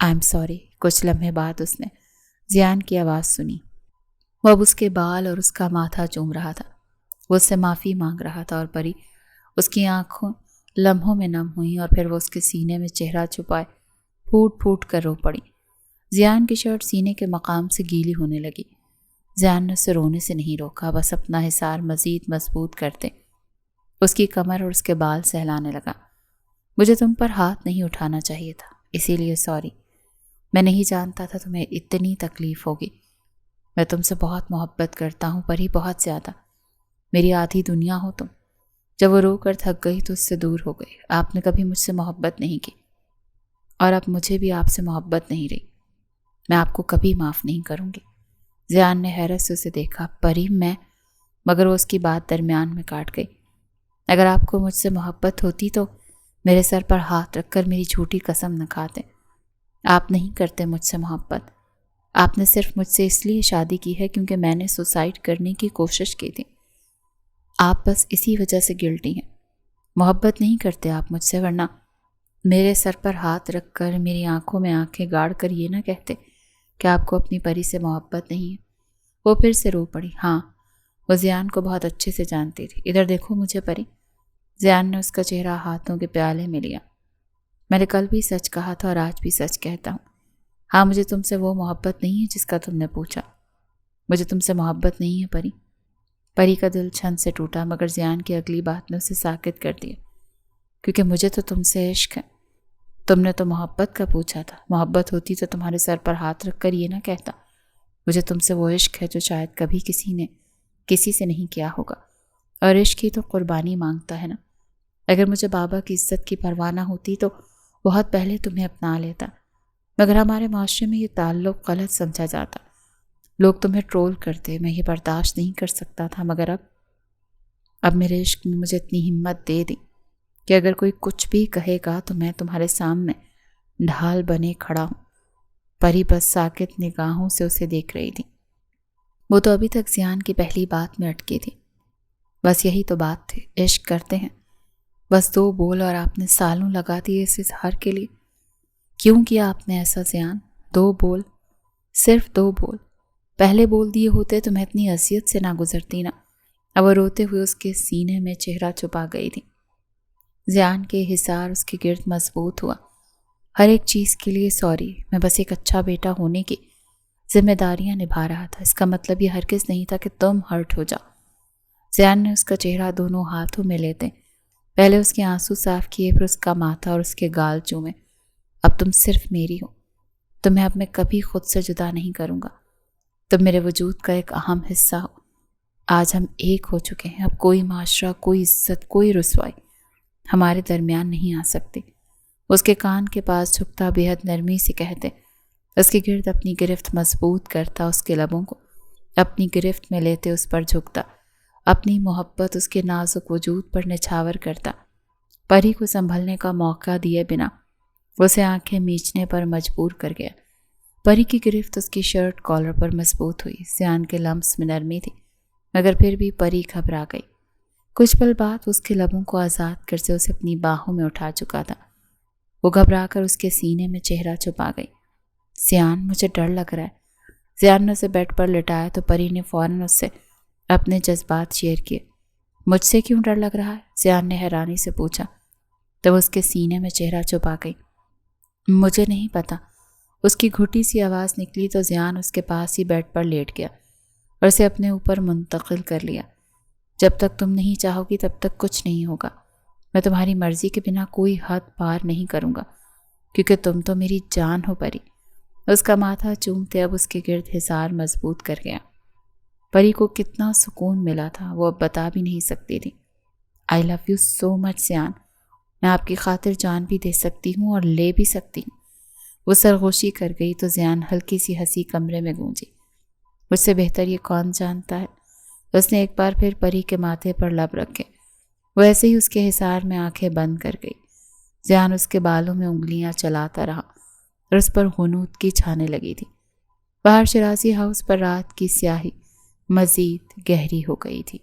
آئی ایم سوری۔ کچھ لمحے بعد اس نے زیان کی آواز سنی۔ وہ اب اس کے بال اور اس کا ماتھا چوم رہا تھا۔ وہ اس سے معافی مانگ رہا تھا اور پری اس کی آنکھوں لمحوں میں نم ہوئیں اور پھر وہ اس کے سینے میں چہرہ چھپائے پھوٹ پھوٹ کر رو پڑی۔ زیان کی شرٹ سینے کے مقام سے گیلی ہونے لگی۔ زیان نے اسے رونے سے نہیں روکا، بس اپنا حصار مزید مضبوط کرتے اس کی کمر اور اس کے بال سہلانے لگا۔ مجھے تم پر ہاتھ نہیں اٹھانا چاہیے تھا، اسی لیے سوری۔ میں نہیں جانتا تھا تمہیں اتنی تکلیف ہوگی۔ میں تم سے بہت محبت کرتا ہوں پری، بہت زیادہ۔ میری آدھی دنیا ہو تم۔ جب وہ رو کر تھک گئی تو اس سے دور ہو گئی۔ آپ نے کبھی مجھ سے محبت نہیں کی اور اب مجھے بھی آپ سے محبت نہیں رہی۔ میں آپ کو کبھی معاف نہیں کروں گی۔ زیان نے حیرت سے اسے دیکھا۔ پری میں، مگر وہ اس کی بات درمیان میں کاٹ گئی۔ اگر آپ کو مجھ سے محبت ہوتی تو میرے سر پر ہاتھ رکھ کر میری جھوٹی قسم نہ کھاتے۔ آپ نہیں کرتے مجھ سے محبت۔ آپ نے صرف مجھ سے اس لیے شادی کی ہے کیونکہ میں نے سوسائڈ کرنے کی کوشش کی تھی۔ آپ بس اسی وجہ سے گلٹی ہیں۔ محبت نہیں کرتے آپ مجھ سے، ورنہ میرے سر پر ہاتھ رکھ کر میری آنکھوں میں آنکھیں گاڑ کر یہ نہ کہتے کہ آپ کو اپنی پری سے محبت نہیں ہے۔ وہ پھر سے رو پڑی۔ ہاں، وہ زیان کو بہت اچھے سے جانتی تھی۔ ادھر دیکھو مجھے پری۔ زیان نے اس کا چہرہ ہاتھوں کے پیالے میں لیا۔ میں نے کل بھی سچ کہا تھا اور آج بھی سچ کہتا ہوں۔ ہاں، مجھے تم سے وہ محبت نہیں ہے جس کا تم نے پوچھا۔ مجھے تم سے محبت نہیں ہے پری۔ پری کا دل چھن سے ٹوٹا، مگر زیان کی اگلی بات نے اسے ساکت کر دیا۔ کیونکہ مجھے تو تم سے عشق ہے۔ تم نے تو محبت کا پوچھا تھا۔ محبت ہوتی تو تمہارے سر پر ہاتھ رکھ کر یہ نہ کہتا۔ مجھے تم سے وہ عشق ہے جو شاید کبھی کسی نے کسی سے نہیں کیا ہوگا، اور عشق ہی تو قربانی مانگتا ہے نا۔ اگر مجھے بابا کی عزت کی پرواہ نہ ہوتی تو بہت پہلے تمہیں اپنا لیتا، مگر ہمارے معاشرے میں یہ تعلق غلط سمجھا جاتا۔ لوگ تمہیں ٹرول کرتے، میں یہ برداشت نہیں کر سکتا تھا، مگر اب میرے عشق نے مجھے اتنی ہمت دے دی کہ اگر کوئی کچھ بھی کہے گا تو میں تمہارے سامنے ڈھال بنے کھڑا ہوں۔ پری بس ساکت نگاہوں سے اسے دیکھ رہی تھی۔ وہ تو ابھی تک زیان کی پہلی بات میں اٹکی تھی۔ بس یہی تو بات تھی، عشق کرتے ہیں بس 2 بول، اور آپ نے سالوں لگا دیے اس اظہار کے لیے۔ کیوں کیا آپ نے ایسا زیان؟ 2 بول، صرف 2 بول۔ پہلے بول دیے ہوتے تو میں اتنی اذیت سے نہ گزرتی نا۔ اب وہ روتے ہوئے اس کے سینے میں چہرہ چھپا گئی تھی۔ زیان کے حصار اس کے گرد مضبوط ہوا۔ ہر ایک چیز کے لیے سوری۔ میں بس ایک اچھا بیٹا ہونے کی ذمہ داریاں نبھا رہا تھا۔ اس کا مطلب یہ ہرگز نہیں تھا کہ تم ہرٹ ہو جاؤ۔ زیان نے اس کا چہرہ دونوں ہاتھوں میں لیتے پہلے اس کے آنسو صاف کیے، پھر اس کا ماتھا اور اس کے گال چومے۔ اب تم صرف میری ہو۔ تمہیں اب میں کبھی خود سے جدا نہیں کروں گا۔ تم میرے وجود کا ایک اہم حصہ ہو۔ آج ہم ایک ہو چکے ہیں۔ اب کوئی معاشرہ، کوئی عزت، کوئی رسوائی ہمارے درمیان نہیں آ سکتی۔ اس کے کان کے پاس جھکتا بے حد نرمی سے کہتے، اس کے گرد اپنی گرفت مضبوط کرتا، اس کے لبوں کو اپنی گرفت میں لیتے اس پر جھکتا، اپنی محبت اس کے نازک وجود پر نچھاور کرتا۔ پری کو سنبھلنے کا موقع دیے بنا اسے آنکھیں میچنے پر مجبور کر گیا۔ پری کی گرفت اس کی شرٹ کالر پر مضبوط ہوئی۔ زیان کے لمس میں نرمی تھی، مگر پھر بھی پری گھبرا گئی۔ کچھ پل بعد اس کے لبوں کو آزاد کر سے اسے اپنی باہوں میں اٹھا چکا تھا۔ وہ گھبرا کر اس کے سینے میں چہرہ چھپا گئی۔ زیان، مجھے ڈر لگ رہا ہے۔ زیان نے اسے بیڈ پر لٹایا تو پری نے فوراً اس سے اپنے جذبات شیئر کیے۔ مجھ سے کیوں ڈر لگ رہا ہے؟ زیان نے حیرانی سے پوچھا تو وہ اس کے سینے میں چہرہ چھپا گئی۔ مجھے نہیں پتا۔ اس کی گھٹی سی آواز نکلی تو زیان اس کے پاس ہی بیڈ پر لیٹ گیا اور اسے اپنے اوپر منتقل کر لیا۔ جب تک تم نہیں چاہو گی تب تک کچھ نہیں ہوگا۔ میں تمہاری مرضی کے بنا کوئی حد پار نہیں کروں گا، کیونکہ تم تو میری جان ہو پری۔ اس کا ماتھا چومتے اب اس کے گرد حصار مضبوط کر گیا۔ پری کو کتنا سکون ملا تھا وہ اب بتا بھی نہیں سکتی تھی۔ آئی لو یو سو مچ زیان۔ میں آپ کی خاطر جان بھی دے سکتی ہوں اور لے بھی سکتی ہوں۔ وہ سرگوشی کر گئی تو زیان ہلکی سی ہنسی کمرے میں گونجی۔ مجھ سے بہتر یہ کون جانتا ہے؟ اس نے ایک بار پھر پری کے ماتھے پر لب رکھے۔ وہ ایسے ہی اس کے حصار میں آنکھیں بند کر گئی۔ زیان اس کے بالوں میں انگلیاں چلاتا رہا اور اس پر غنودگی چھانے لگی تھی۔ باہر شرازی ہاؤس پر رات کی سیاہی مزید گہری ہو گئی تھی۔